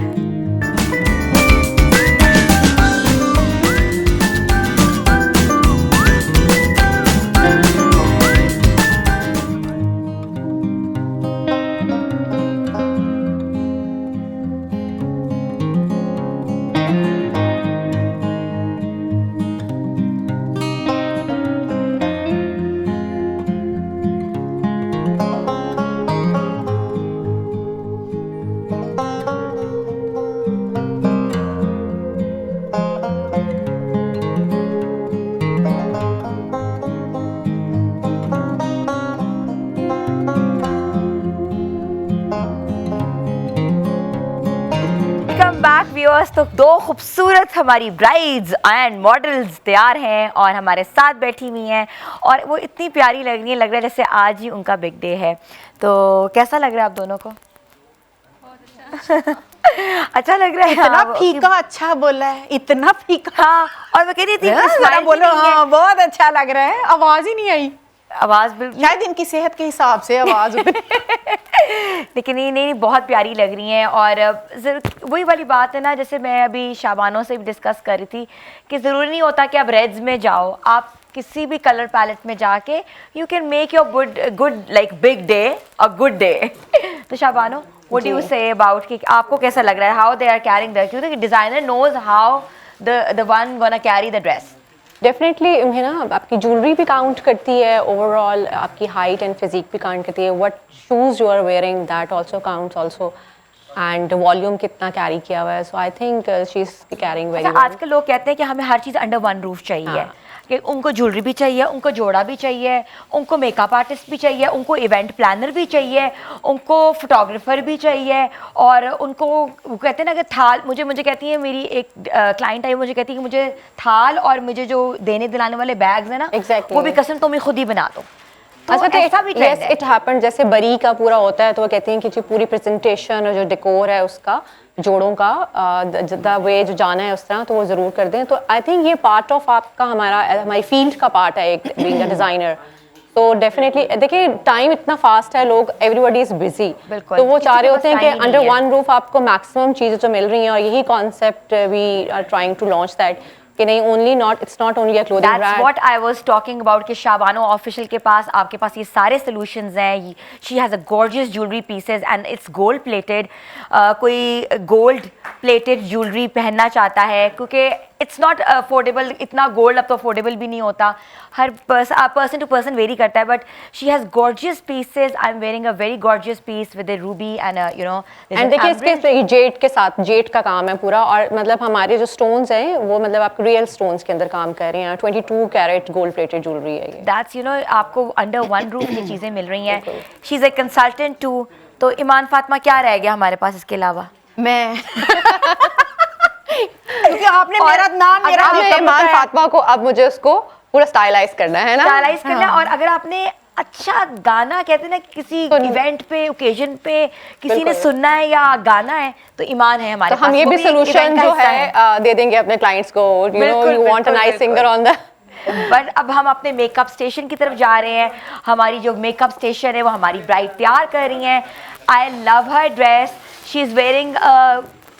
Welcome back viewers. तो 2 खूबसूरत हमारी ब्राइड्स एंड मॉडल्स तैयार हैं और हमारे साथ बैठी हुई हैं, और वो इतनी प्यारी लग रही है, लग रहा है जैसे आज ही उनका बिग डे है। तो कैसा लग रहा है आप दोनों को? अच्छा लग रहा है। इतना हाँ, फीका अच्छा बोला है, इतना फीका। हाँ, और मैं कह रही थी कि जरा smile भी बोलो। नहीं है। हाँ, बहुत अच्छा लग रहा है, आवाज ही नहीं आई। आवाज बिल्कुल, शायद इनकी सेहत के हिसाब से आवाज लेकिन नहीं, बहुत प्यारी लग रही हैं। और वही वाली बात है ना, जैसे मैं अभी शाबानों से भी डिस्कस कर रही थी कि ज़रूरी नहीं होता कि आप रेड्स में जाओ, आप किसी भी कलर पैलेट में जाके you can make your good like big day a good day. तो Shabano, what do you say about कि आपको कैसा लग रहा है, how they are carrying the, क्योंकि designer knows how the one gonna carry the dress. Definitely है ना, आपकी ज्वेलरी भी काउंट करती है, ओवरऑल आपकी हाइट एंड फिजिक भी काउंट करती है, what shoes you are wearing that also counts also, and volume कितना कैरी किया हुआ है। So I think she is carrying very well. आजकल लोग कहते हैं कि हमें हर चीज़ अंडर वन रूफ चाहिए। हाँ। कि उनको ज्वेलरी भी चाहिए, उनको जोड़ा भी चाहिए, उनको मेकअप आर्टिस्ट भी चाहिए, उनको इवेंट प्लानर भी चाहिए, उनको फोटोग्राफर भी चाहिए, और उनको वो कहते हैं ना कि थाल, मुझे कहती है मेरी एक क्लाइंट आई, मुझे कहती है कि मुझे थाल और मुझे जो देने दिलाने वाले बैग्स हैं ना, Exactly. वो भी कसम तो मैं खुद ही बना दो। तो अच्छा, तो ऐसा भी ट्रेंड यस है। इट हैपेंड, जैसे बरी का पूरा होता है तो वो कहती हैं कि जी पूरी प्रेजेंटेशन और जो डेकोर है उसका जोड़ों का द वे जो जाना है उस तरह, तो वो ज़रूर कर दें। तो आई थिंक ये पार्ट ऑफ आपका हमारी फील्ड का पार्ट है एक बीइंग अ डिज़ाइनर। तो डेफिनेटली देखिए टाइम इतना फास्ट है, लोग एवरीबॉडी इज बिजी, बिल्कुल, तो वो किसी चाह रहे के होते हैं पास कि time ही अंडर नहीं है। वन रूफ आपको मैक्सिमम चीज़ें जो मिल रही हैं, और यही concept we are trying to launch that कि नहीं it's not only a clothing That's brand. what I was talking about कि शाबानो ऑफिशियल के पास आपके पास ये सारे solutions हैं। She has a gorgeous jewelry pieces and it's gold plated। कोई gold plated jewelry पहनना चाहता है, क्योंकि it's not affordable, इतना gold अब तो affordable भी नहीं होता, हर person to person vary करता है, but she has gorgeous pieces। I'm wearing a very gorgeous piece with a ruby and a there's and an देखिए emerald। इसके जेट के साथ, जेट का काम है पूरा, और मतलब हमारे जो स्टोन्स हैं वो मतलब आप रियल स्टोन्स के अंदर काम कर रहे हैं। 22 कैरेट गोल्ड प्लेटेड ज्वेलरी है ये। That's आपको अंडर वन रूफ ये चीज़ें मिल रही हैं। She is a consultant too. तो ईमान फातिमा क्या रह गया हमारे पास इसके अलावा? मैं क्योंकि आपने मेरा नाम मेरा अब makeup ईमान बताया। फातिमा को अब मुझे उसको पूरा स्टाइलाइज करना है ना। स्टाइलाइज करना। और अगर आपने अच्छा गाना, कहते हैं ना किसी इवेंट पे, ओकेजन पे किसी ने सुनना है या गाना है, तो ईमान है हमारे तो पास। हम ये वो भी एक event सोल्यूशन का जो हिस्सा है दे देंगे अपने क्लाइंट्स को। यू नो बिल्कुल, यू वांट अ बिल्कुल, nice singer on the. But अब हम अपने मेकअप स्टेशन की तरफ जा रहे हैं। हमारी जो मेकअप स्टेशन है वो हमारी ब्राइड तैयार कर रही हैं। I love her dress. She is wearing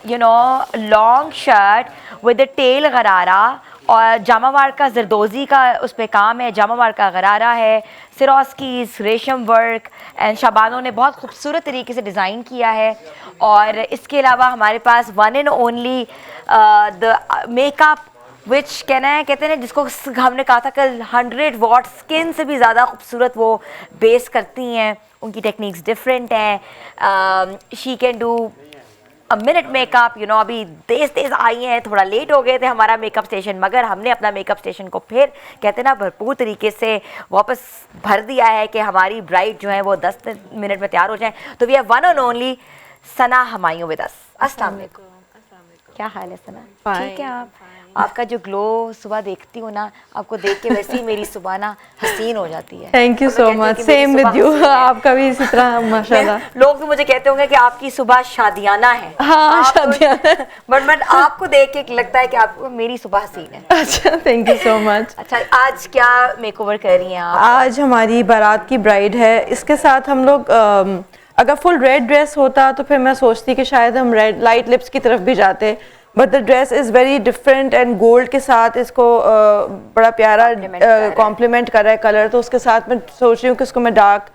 long shirt with the tail gharara, और जामावार का जरदोजी का उस पर काम है, जामावार का गरारा है, सिरोस्की रेशम वर्क, एंड शाबानो ने बहुत खूबसूरत तरीके से डिज़ाइन किया है। और इसके अलावा हमारे पास one and only the makeup which कहना है, कहते हैं जिसको हमने कहा था कल 100 वॉट स्किन से भी ज़्यादा खूबसूरत वो बेस करती हैं। उनकी टेक्निक्स डिफरेंट हैं। She can do a minute makeup. अभी तेज़ आई हैं, थोड़ा लेट हो गए थे हमारा मेकअप स्टेशन, मगर हमने अपना मेकअप स्टेशन को फिर कहते हैं ना भरपूर तरीके से वापस भर दिया है कि हमारी ब्राइड जो है वो 10 मिनट में तैयार हो जाए। तो we have one and only Sana Humayun with us. अस्सलाम वालेकुम। क्या हाल है सना? ठीक है आप? आपका जो ग्लो सुबह देखती हूँ ना, आपको देख के वैसे ही मेरी सुबह ना हसीन हो जाती है। थैंक यू और मैं सो कहती हूँ मच, कि मेरी सेम सुबह विद यू। हसीन है। आपका भी इसी तरह माशाल्लाह। लोग भी मुझे कहते होंगे कि आपकी सुबह शादियाना है। हाँ, शादियाना। बट आपको देख के लगता है कि आपको मेरी सुबह हसीन है। अच्छा, थैंक यू सो मच। अच्छा, आज क्या मेकओवर कर रही हैं आप? आज हमारी बारात की ब्राइड है, इसके साथ हम लोग अगर फुल रेड ड्रेस होता तो फिर मैं सोचती कि शायद हम रेड लाइट लिप्स की तरफ भी जाते, but the dress is very different and gold के साथ इसको बड़ा प्यारा कॉम्प्लीमेंट कर रहा है कलर। तो उसके साथ मैं सोच रही हूँ कि इसको मैं डार्क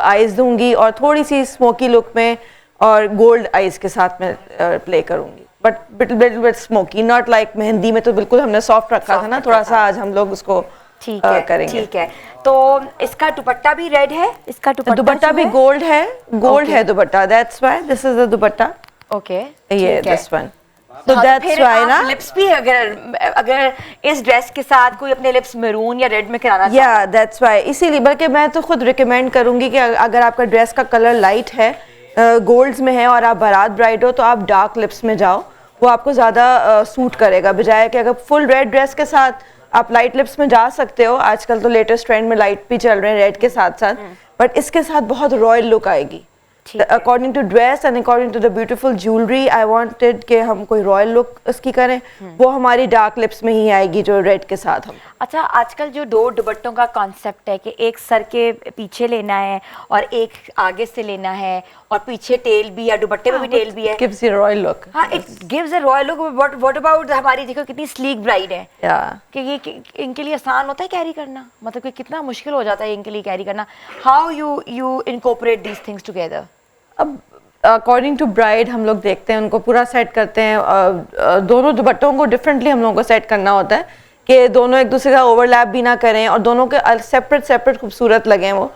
आइज़ दूंगी और थोड़ी सी स्मोकी लुक में, और गोल्ड आइज़ के साथ मैं प्ले करूँगी, but bit smoky, not like mehndi में तो बिल्कुल हमने सॉफ्ट रखा था ना, थोड़ा सा आज हम लोग उसको ठीक है, करेंगे। ठीक है। तो इसका दुपट्टा भी रेड है? इसका दुपट्टा भी गोल्ड है, गोल्ड है दुपट्टा, that's why this is the dupatta. Okay, ये दिस वन, तो दैट्स व्हाई ना। लिप्स भी अगर इस ड्रेस के साथ कोई अपने लिप्स मैरून या रेड में कराना चाहे, या दैट्स व्हाई, इसीलिए बल्कि मैं तो खुद रिकमेंड करूंगी कि अगर आपका ड्रेस का कलर लाइट है, गोल्ड्स में है और आप बारात ब्राइड हो, तो आप डार्क लिप्स में जाओ, वो आपको ज़्यादा सूट करेगा, बजाय कि अगर फुल रेड ड्रेस के साथ आप लाइट लिप्स में जा सकते हो। आजकल तो लेटेस्ट ट्रेंड में लाइट भी चल रहे हैं रेड के साथ साथ, बट इसके साथ बहुत रॉयल लुक आएगी। According to dress and according to the beautiful jewellery, I wanted कि हम कोई रॉयल लुक इसकी करें, वो हमारी डार्क लिप्स में ही आएगी जो रेड के साथ हम। अच्छा, आजकल जो दो दुपट्टों का कॉन्सेप्ट है कि एक सर के पीछे लेना है और एक आगे से लेना है, और पीछे टेल भी है, दुपट्टे में भी टेल भी है। Gives you royal look. हाँ, it gives a royal look. What about हमारी, देखो कितनी स्लीक ब्राइड है, कि ये इनके लिए आसान होता है कैरी करना, मतलब कि कितना मुश्किल हो जाता है इनके लिए कैरी करना। How you incorporate these things together? अब अकॉर्डिंग टू ब्राइड हम लोग देखते हैं, उनको पूरा सेट करते हैं। दोनों दुपट्टों को डिफरेंटली हम लोगों को सेट करना होता है कि दोनों एक दूसरे का ओवरलैप भी ना करें और दोनों के सेपरेट खूबसूरत लगें, वो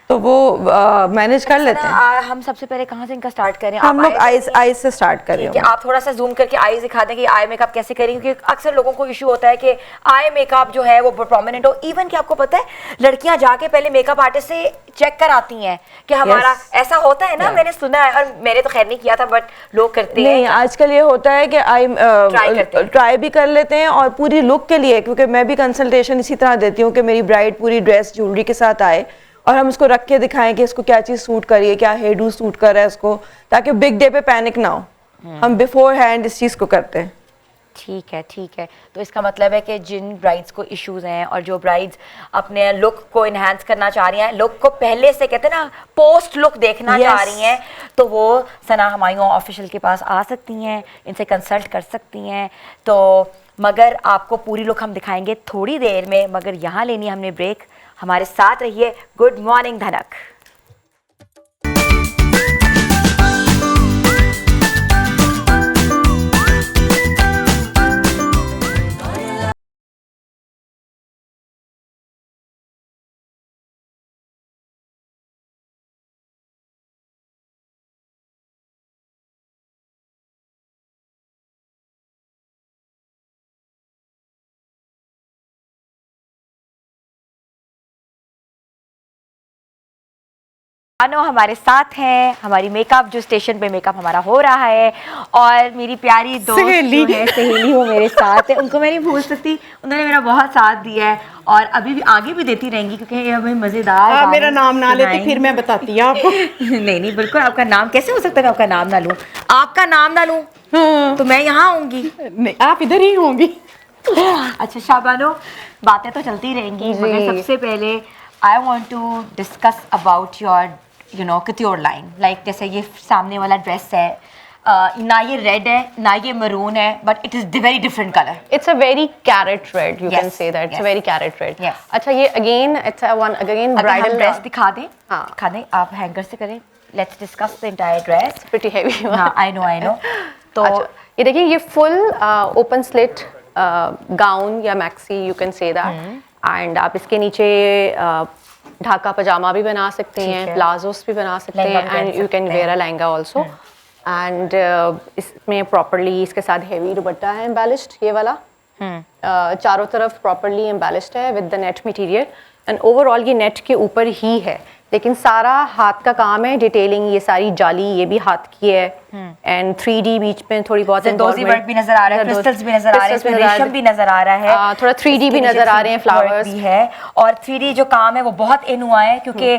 तो वो मैनेज कर लेते हैं। हम सबसे पहले कहाँ से इनका स्टार्ट करें? हम लोग आईज से स्टार्ट करेंगे। आप थोड़ा सा जूम करके आईज दिखा दें कि आई मेकअप कैसे करेंगे, क्योंकि अक्सर लोगों को इशू होता है कि आई मेकअप जो है वो प्रोमिनेंट हो। इवन कि आपको पता है लड़कियां जाके पहले मेकअप आर्टिस्ट से चेक कराती हैं कि हमारा ऐसा होता है ना, मैंने सुना है, और मैंने तो खैर नहीं किया था, बट लोग करते हैं। नहीं, आजकल ये होता है कि आई ट्राई भी कर लेते हैं, और पूरी लुक के लिए, क्योंकि मैं भी कंसल्टेशन इसी तरह देती हूँ कि मेरी ब्राइड पूरी ड्रेस ज्वेलरी के साथ आए और हम उसको रख के दिखाएं कि इसको क्या चीज़ सूट करिए, क्या हेयर डू सूट कर रहा है इसको, ताकि बिग डे पे पैनिक ना हो। हम बिफोर हैंड इस चीज़ को करते हैं। ठीक है, ठीक है। तो इसका मतलब है कि जिन ब्राइड्स को इश्यूज हैं और जो ब्राइड्स अपने लुक को इन्हांस करना चाह रही हैं, लुक को पहले से कहते हैं ना पोस्ट लुक देखना चाह रही हैं, तो वो सना हमायूं ऑफिशियल के पास आ सकती हैं, इनसे कंसल्ट कर सकती हैं। तो मगर आपको पूरी लुक हम दिखाएंगे थोड़ी देर में, मगर यहाँ लेनी है हमने ब्रेक। हमारे साथ रहिए। गुड मॉर्निंग धनक। शाबानो हमारे साथ हैं, हमारी मेकअप जो स्टेशन पे मेकअप हमारा हो रहा है, और मेरी प्यारी दोस्त जो है सहेली वो मेरे साथ है, उनको मैं नहीं भूल सकती। उन्होंने मेरा बहुत साथ दिया है और अभी भी आगे भी देती रहेंगी क्योंकि ये हमें मज़ेदार। मेरा नाम ना लेते फिर मैं बताती हूँ आपको। नहीं नहीं, बिल्कुल आपका नाम कैसे हो सकता है, मैं आपका नाम ना लूँ, आपका नाम ना लूँ तो मैं यहाँ आऊँगी। नहीं, आप इधर ही होंगी। अच्छा शाबानो, बातें तो चलती रहेंगी, मगर सबसे पहले I want to discuss about your couture line। Like जैसे ये सामने वाला ड्रेस है, ना ये रेड है ना ये मरून है, but it is very different colour. It's a very carrot red, you can say that. It's a very carrot red. Yes. अच्छा, ये again it's a one again bridal dress दिखा दें, हाँ। दिखा दें, आप हैंगर से करें। Let's discuss the entire dress. pretty heavy one. हाँ, आई नो। तो अच्छा, ये देखिए, ये full open slit gown या maxi you can say that. And आप इसके नीचे ढाका पजामा भी बना सकते हैं, प्लाजोस भी बना सकते हैं, and you can where a lehenga also. And इसमें प्रॉपरली इसके साथ हेवी दुपट्टा है एम्बेलिश्ड, ये वाला चारों तरफ प्रॉपरली एम्बेलिश्ड है with the net material, and overall ये नेट के ऊपर ही है, लेकिन सारा हाथ का काम है, डिटेलिंग, ये सारी जाली ये भी हाथ की है, एंड 3D बीच में थोड़ी बहुत दोजी वर्क भी नजर आ रहा है, क्रिस्टल्स भी नजर आ रहे हैं, रेशम भी नजर आ रहा है, थोड़ा 3D भी नजर आ रहे हैं, फ्लावर्स भी है, और 3D जो काम है वो बहुत इन हुआ है क्योंकि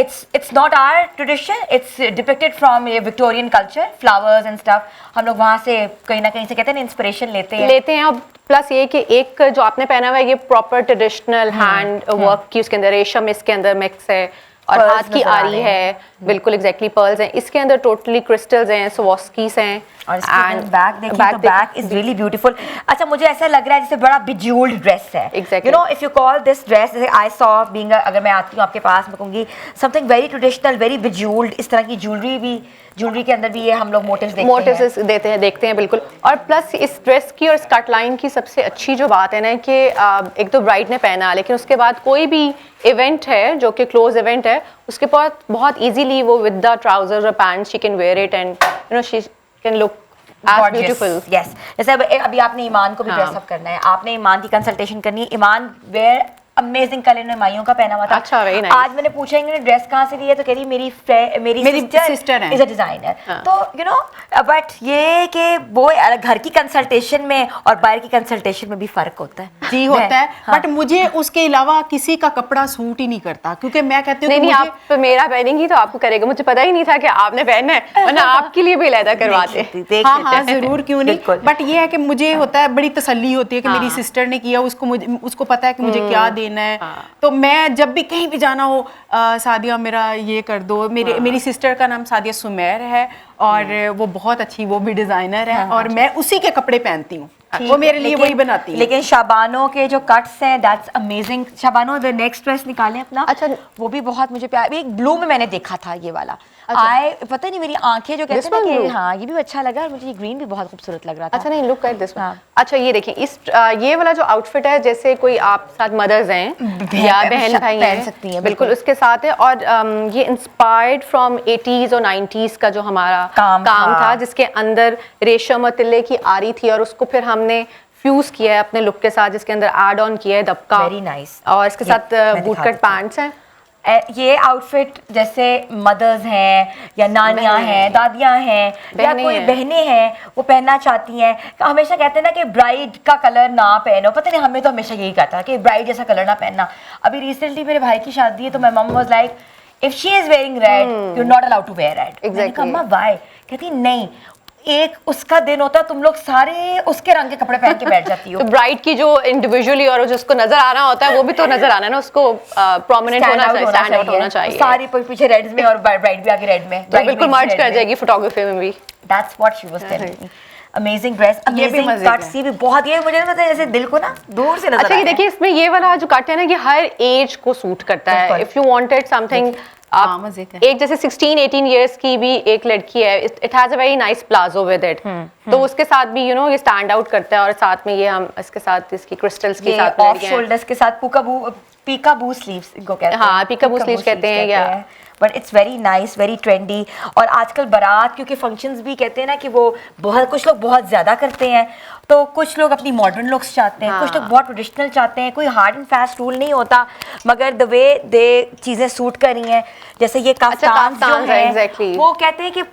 it's not our tradition, it's depicted from Victorian culture, flowers and stuff. हम लोग वहाँ से कहीं ना कहीं से कहते हैं इंस्पिरेशन लेते हैं। और प्लस ये कि एक जो आपने पहना हुआ है ये प्रॉपर ट्रेडिशनल हैंड वर्क की, उसके अंदर रेशम इसके अंदर मिक्स है, और Pearls हाथ की नजर आ आरी रहे है, बिल्कुल एग्जैक्टली पर्ल्स हैं इसके अंदर, टोटली क्रिस्टल्स हैं, स्वॉस्कीस हैं, और इसकी बैक देखिए तो बैक इज रियली ब्यूटीफुल। अच्छा, मुझे ऐसा लग रहा है जैसे बड़ा बिज्यूल्ड ड्रेस है। Exactly. You know, if you call this dress, जैसे आई सॉ बीइंग, अगर मैं आती हूँ आपके पास, मैं कहूँगी समथिंग वेरी ट्रेडिशनल, वेरी बिज्यूल्ड। इस तरह की ज्वेलरी के अंदर भी ये हम लोग मोटिव्स देखते हैं बिल्कुल। और प्लस इस ड्रेस की और स्कर्ट लाइन की सबसे अच्छी जो बात है ना कि एक तो ब्राइड ने पहना, लेकिन उसके बाद कोई भी इवेंट है जो कि क्लोज इवेंट है, उसके बाद बहुत इजीली वो विद द ट्राउजर्स और pants she can wear it, and you know she can look as beautiful. Yes. जैसे अभी आपने ईमान को भी ड्रेस अप करना है, आपने ईमान की कंसल्टेशन करनी है। ईमान वेयर अमेजिंग कलर ने माइयों का पहना हुआ था। अच्छा, very nice. आज मैंने पूछा इन्होंने ड्रेस कहाँ से ली है, तो कह रही मेरी सिस्टर है, इज अ डिजाइनर। तो यू नो, बट ये कि वो घर की कंसल्टेशन में और बाहर की कंसल्टेशन में भी फर्क होता है। जी होता है, बट मुझे उसके अलावा किसी का कपड़ा सूट ही नहीं करता, क्योंकि मैं कहती हूँ नहीं, आप मेरा पहनेंगी तो आपको करेगा, मुझे पता ही नहीं था कि आपने पहनना है, वरना आपके लिए भी लहदा करवाते। हाँ, जरूर, क्यों नहीं। बट ये है कि मुझे होता है, बड़ी तसल्ली होती है कि मेरी सिस्टर ने किया, उसको पता है कि मुझे क्या देना है। तो मैं जब भी कहीं भी जाना हो, सादिया मेरा ये कर दो, मेरी सिस्टर का नाम सादिया सुमेर है, और वो बहुत अच्छी, वो भी डिजाइनर है, और मैं उसी के कपड़े पहनती हूँ, वो मेरे लिए वही बनाती है। लेकिन शाबानो के जो कट्स हैं, that's amazing. Shabano, the next dress निकालें अपना। अच्छा, वो भी बहुत मुझे प्यार, एक ब्लू में मैंने देखा था ये वाला। पता नहीं, मेरी आंखें जो कहते हैं ना कि हाँ, ये भी अच्छा लगा, और मुझे ये ग्रीन भी बहुत खूबसूरत लग रहा था। अच्छा, नहीं, लुक एट दिस वन। अच्छा, ये देखिए, इस ये वाला जो आउटफिट है, जैसे कोई आप साथ मदर्स हैं या बहन भाई पहन सकती हैं, बिल्कुल उसके साथ है। और ये इंस्पायर्ड फ्रॉम 80s और 90s का जो हमारा काम था, जिसके अंदर रेशम और तिल्ले की आरी थी, और उसको फिर हमने फ्यूज किया है अपने लुक के साथ, जिसके अंदर ऐड ऑन किया है दबका। Very nice. और इसके साथ बूट कट पैंट्स हैं। ये आउटफिट जैसे मदर्स हैं या नानियां हैं, दादियां हैं, या कोई बहनें हैं, वो पहनना चाहती हैं। हमेशा कहते हैं ना कि ब्राइड का कलर ना पहनो, पता नहीं, हमें तो हमेशा यही कहता कि ब्राइड जैसा कलर ना पहनना। अभी रिसेंटली मेरे भाई की शादी है, तो my mum was like, if she is wearing red, you are not allowed to wear red. मैंने कहा, अम्मा व्हाई? कहती नहीं, एक उसका दिन होता है, तुम लोग सारे उसके रंग के कपड़े पहन के बैठ जाती हो। तो ब्राइड की जो इंडिविजुअली और जिसको नजर आना होता है वो भी तो नजर आना है ना, उसको प्रोमिनेंट होना चाहिए, स्टैंड आउट होना चाहिए। सारी पीछे रेड में और ब्राइड भी आगे रेड में, तो बिल्कुल मर्ज कर जाएगी फोटोग्राफी में भी। That's what she was telling me. Amazing dress, ये भी amazing मजे cuts, का। ये भी बहुत, ये मुझे ना जैसे दिल को ना दूर से नजर अच्छा, आया ये देखिए इसमें ये वाला जो कट है ना, ये हर एज को सूट करता है। बिल्कुल। इफ यू वांटेड समथिंग, हाँ, आप मजे का। एक जैसे 16-18 इयर्स की भी एक लड़की है, it has a very nice palazzo with it, तो उसके साथ भी यू नो ये स्टैंड आउट करता है। और साथ में ये हम इसके साथ इसकी क्रिस्टल्स के ये साथ ऑफ शोल्डर्स के साथ पीकाबू स्लीव्स इनको कहते हैं। हाँ, peekaboo sleeves कहते हैं, या but it's very nice, very trendy. और आजकल बारात क्योंकि फंक्शंस भी कहते हैं ना कि वो बहुत, कुछ लोग बहुत ज़्यादा करते हैं, तो कुछ लोग अपनी मॉडर्न लुक्स चाहते हैं, कुछ लोग बहुत ट्रेडिशनल चाहते हैं। कोई हार्ड एंड फास्ट रूल नहीं होता, मगर द वे दे चीज़ें सूट कर रही हैं, जैसे ये काफ्तान जो काफ्तान है, है exactly। वो कहते हैं कि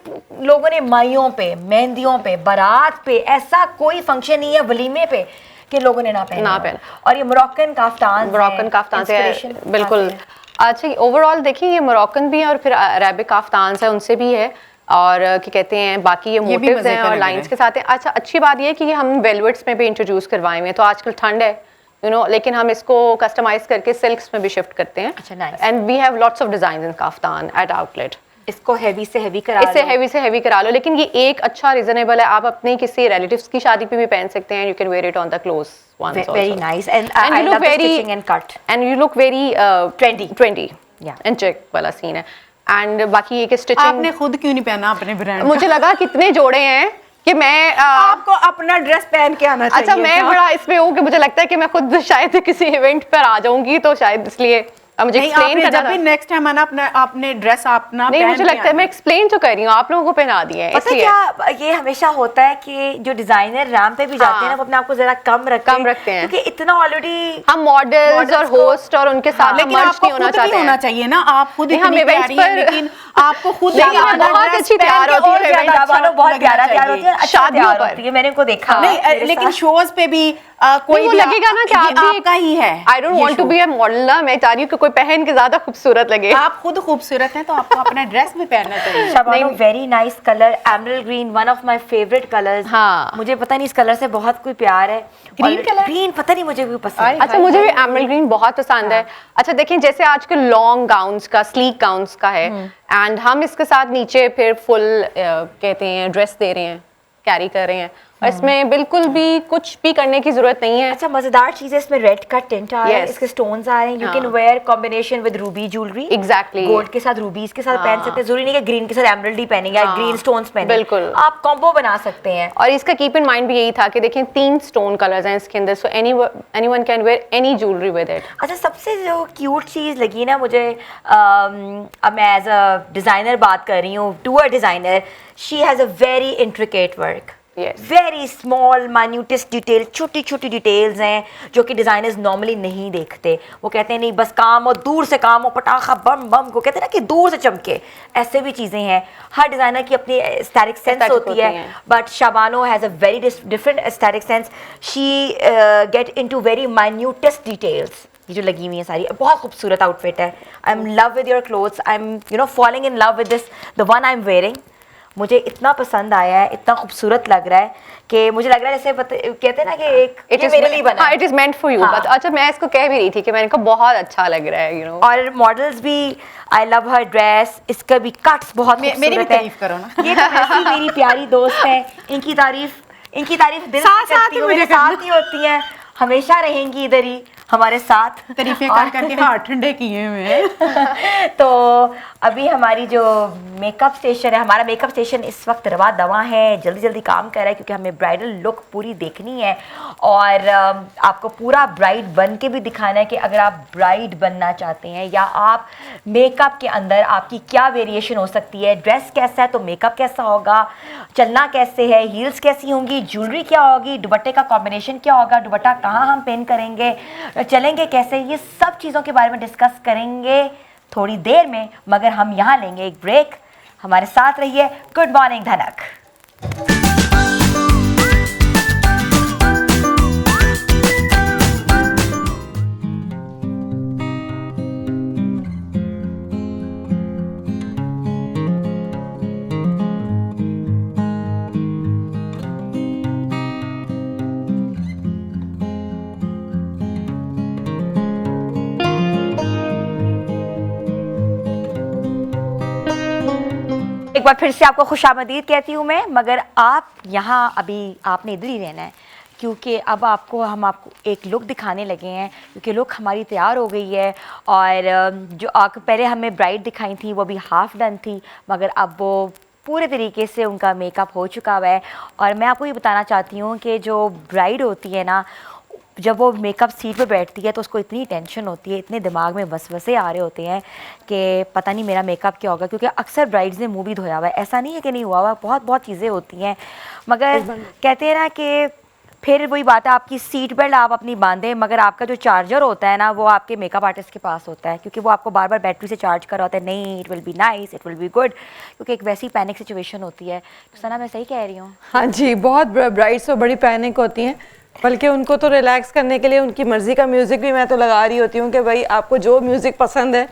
लोगों ने माइयों पे, मेहंदियों पे, बारात पे, ऐसा कोई फंक्शन नहीं है वलीमे पे कि लोगों ने ना पहना। और ये मोरक्कन काफ्तान से बिल्कुल। अच्छा, ओवरऑल देखिए ये मोरक्कन भी है और फिर अरेबिक काफ्तान है, उनसे भी है, और क्या कहते हैं बाकी ये भी मोटिव्स मजे हैं का और लग लाइंस रहा है। के साथ हैं। अच्छा, अच्छी बात ये है कि ये हम वेलवेट्स में भी इंट्रोड्यूस करवाए हुए हैं, तो आजकल ठंड है यू नो, लेकिन हम इसको कस्टमाइज करके सिल्क्स में भी शिफ्ट करते हैं। अच्छा, nice। And we have lots of design in kaftan at outlet. इसको हैवी से हैवी करा इससे लो। हैवी से हैवी करा लो, लेकिन ये एक अच्छा रीजनेबल है, आप अपने किसी रिलेटिव्स की शादी पे भी पहन सकते हैं। You can wear it on the close ones also. Very nice, and I you look love the very stitching and cut. and you look very trendy Yeah. and check वाला सीन है। And बाकी ये कि stitching आपने खुद क्यों नहीं पहना अपने ब्रांड? मुझे लगा कितने जोड़े हैं कि मैं आपको अपना ड्रेस पहन के आना चाहिए। अच्छा, मैं बड़ा इसमें हूँ कि मुझे लगता है कि मैं खुद शायद किसी इवेंट पर आ जाऊंगी, तो शायद इसलिए मुझे नहीं, एक्सप्लेन आपने करना जब भी था। नेक्स्ट टाइम आना अपना आपने ड्रेस अपना नहीं, पहन मुझे के लगता है आना। मैं एक्सप्लेन तो कर रही हूँ, आप लोगों को पहना दिए हैं पता है इसलिए। क्या, ये हमेशा होता है कि जो डिजाइनर रैम पे भी जाते हैं ना, वो अपने आप को जरा कम रखते हैं क्योंकि इतना ऑलरेडी हम मॉडल्स और होस्ट और उनके साथ लेकिन मर्ज आपको नहीं होना खुद भी चाहते होना हैं। चाहिए ना, आप खुद नहीं, हम इतनी events प्यारी हैं, पर- लेकिन आपको खुद लेकिन अपना मैं बहुत ड्रेस अच्छी पहन तैयार के होती और हूँ, ज्यादा अच्छा बहुत लगना प्यारा तैयार चाहिए। होती है, अच्छा शादियों तैयार पर। होती है, मैंने इनको देखा। नहीं, लेकिन शोज पे भी कोई वो भी लगेगा ना कि ये आप भी आपका ही है। I don't want to be a model ना, मैं चाह रही हूँ कि कोई पहन के ज्यादा खूबसूरत लगे। आप खुद खूबसूरत हैं तो आपको अपना ड्रेस भी पहनना चाहिए। Shabano, very nice colour, emerald green, one of my favourite colours. हाँ। मुझे पता नहीं इस कलर से बहुत कोई प्यार है। Green color? ग्रीन पता नहीं मुझे भी पसंद है। अच्छा, मुझे भी एमरल्ड ग्रीन बहुत पसंद है। अच्छा देखिए, जैसे आजकल लॉन्ग गाउन्स का, स्लीक गाउन्स का है, एंड हम इसके साथ नीचे फिर फुल कहते हैं ड्रेस दे रहे हैं, कैरी कर रहे हैं, और इसमें बिल्कुल भी कुछ भी करने की जरूरत नहीं है। अच्छा, मजेदार चीज है, इसमें रेड का टिंट आ रहा है, Yes. इसके स्टोन्स आ रहे हैं। यू हाँ। Can wear combination with Ruby jewellery. Exactly. Gold के साथ रूबीज के साथ पहन सकते हैं, जरूरी नहीं कि ग्रीन के साथ एमरल्ड ही पहनेंगे या हाँ, ग्रीन स्टोन्स पहनेंगे। बिल्कुल। आप कॉम्बो बना सकते हैं। और इसका कीप इन माइंड भी यही था कि देखें 3 स्टोन कलर्स हैं इसके अंदर, so anyone can wear any jewellery with it. अच्छा, सबसे जो क्यूट चीज़ लगी ना मुझे, अब मैं एज अ डिज़ाइनर बात कर रही हूँ, to a designer, she has a very intricate work, Yes. Very small minutest detail, छोटी छोटी डिटेल्स हैं जो कि डिज़ाइनर्स नॉर्मली नहीं देखते। वो कहते हैं नहीं बस काम, और दूर से काम, और पटाखा बम बम को कहते हैं ना कि दूर से चमके, ऐसे भी चीज़ें हैं। हर डिज़ाइनर की अपनी एस्थेटिक सेंस Aesthetic होती है, होती हैं। But Shabano has a very different aesthetic sense. She get into very minutest details. ये जो लगी हुई है सारी, बहुत खूबसूरत आउटफिट है। I am love with your clothes, I am you know following in love with this, the one I am wearing. मुझे इतना पसंद आया है, इतना खूबसूरत लग रहा है कि मुझे लग रहा है जैसे कहते हैं ना कि एक ये मेरे लिए बना हाँ, है। It is meant for you. हाँ। बट अच्छा, मैं इसको कह भी रही थी कि मैंने कहा बहुत अच्छा लग रहा है, यू नो। और मॉडल्स भी, आई लव हर ड्रेस, इसका भी कट्स बहुत मेरी भी खूबसूरत है। तारीफ करो ना। ये तो वैसे ही मेरी प्यारी दोस्त है, इनकी तारीफ दिल से साथ-साथ करती ही हूँ, मुझे मेरे साथ ही होती हैं, हमेशा रहेंगी इधर ही हमारे साथ। तारीफें कर करके हाथ ठंडे किए हुए हैं। तो अभी हमारी जो मेकअप स्टेशन है, हमारा मेकअप स्टेशन इस वक्त रवा दवा है, जल्दी जल्दी काम कर रहा है क्योंकि हमें ब्राइडल लुक पूरी देखनी है और आपको पूरा ब्राइड बन के भी दिखाना है कि अगर आप ब्राइड बनना चाहते हैं या आप मेकअप के अंदर आपकी क्या वेरिएशन हो सकती है, ड्रेस कैसा है तो मेकअप कैसा होगा, चलना कैसे है, हील्स कैसी होंगी, ज्वेलरी क्या होगी, दुपट्टे का कॉम्बिनेशन क्या होगा, दुपट्टा कहाँ हम पेन करेंगे, चलेंगे कैसे, ये सब चीज़ों के बारे में डिस्कस करेंगे थोड़ी देर में। मगर हम यहाँ लेंगे एक ब्रेक, हमारे साथ रहिए। गुड मॉर्निंग धनक। बार फिर से आपको खुशामदीद कहती हूँ मैं, मगर आप यहाँ अभी आपने इधर ही रहना है, क्योंकि अब हम आपको एक लुक दिखाने लगे हैं, क्योंकि लुक हमारी तैयार हो गई है। और जो पहले हमें ब्राइड दिखाई थी वो भी हाफ डन थी, मगर अब वो पूरे तरीके से उनका मेकअप हो चुका हुआ है। और मैं आपको ये बताना चाहती हूँ कि जो ब्राइड होती है ना, जब वो मेकअप सीट पे बैठती है तो उसको इतनी टेंशन होती है, इतने दिमाग में वसवसे आ रहे होते हैं कि पता नहीं मेरा मेकअप क्या होगा, क्योंकि अक्सर ब्राइड्स ने मुंह भी धोया हुआ है, ऐसा नहीं है कि नहीं हुआ हुआ, बहुत चीज़ें होती हैं। मगर कहते हैं ना कि फिर वही बात है, आपकी सीट बेल्ट आप अपनी बांधें, मगर आपका जो चार्जर होता है ना वो आपके मेकअप आर्टिस्ट के पास होता है, क्योंकि वो आपको बार बार बैटरी से चार्ज कर रहा होता है। नहीं, it will be nice, it will be good, क्योंकि एक वैसी पैनिक सिचुएशन होती है। तो सना, मैं सही कह रही हूँ? हाँ जी, बहुत ब्राइड्स तो बड़ी पैनिक होती हैं, बल्कि उनको तो रिलैक्स करने के लिए उनकी मर्जी का म्यूजिक भी मैं तो लगा रही होती हूँ कि भाई आपको जो म्यूजिक पसंद है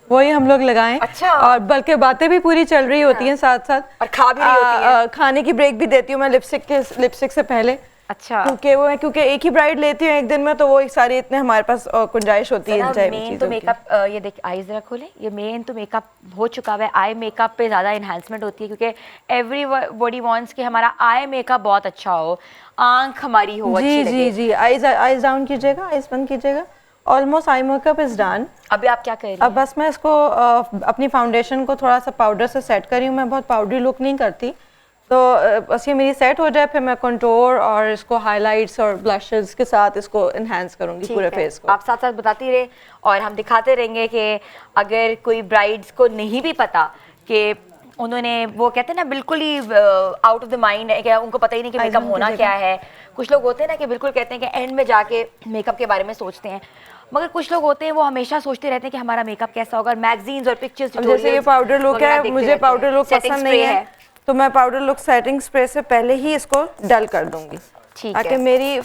वही हम लोग लगाएं। अच्छा। और बल्कि बातें भी पूरी चल रही होती हैं साथ साथ, और खा भी रही होती हैं। खाने की ब्रेक भी देती हूँ मैं लिपस्टिक से पहले। अच्छा। क्योंकि एक ही ब्राइड लेती हूँ एक दिन में, तो वो एक सारी इतने हमारे पास गुंजाइश होती है। मेन तो मेकअप, ये देखिए आईज जरा खोले, ये मेन तो मेकअप हो चुका है। आई मेकअप पे ज़्यादा इन्हांसमेंट होती है, क्योंकि एवरीबॉडी वांट्स कि हमारा आई मेकअप बहुत अच्छा हो, आंख हमारी हो अच्छी लगे। जी जी, आईज डाउन कीजिएगा, आईज बंद कीजिएगा। Almost eye makeup is done. अभी आप क्या कर रही हैं? अब बस मैं इसको अपनी फाउंडेशन को थोड़ा सा पाउडर से सेट कर रही हूँ। मैं बहुत पाउडरी लुक नहीं करती, तो बस ये मेरी सेट हो जाए, फिर मैं कंटूर और इसको हाइलाइट्स और ब्लशेस के साथ इसको इन्हांस करूंगी पूरे फेस को। आप साथ साथ बताती रहे और हम दिखाते रहेंगे कि अगर कोई ब्राइड्स को नहीं भी पता कि उन्होंने, वो कहते हैं ना बिल्कुल ही आउट ऑफ द माइंड है, क्या उनको पता ही नहीं कि मेकअप होना क्या है। कुछ लोग होते हैं ना कि बिल्कुल कहते हैं कि एंड में जाके मेकअप के बारे में सोचते हैं, मगर कुछ लोग होते हैं वो हमेशा सोचते रहते हैं कि हमारा मेकअप कैसा होगा। मैगजीन्स और पिक्चर्स, जैसे ये पाउडर लुक है, मुझे पाउडर लुक पसंद नहीं है, तो मैं पाउडर लुक सेटिंग स्प्रे से पहले ही इसको डल कर दूंगी, ताकि मेरी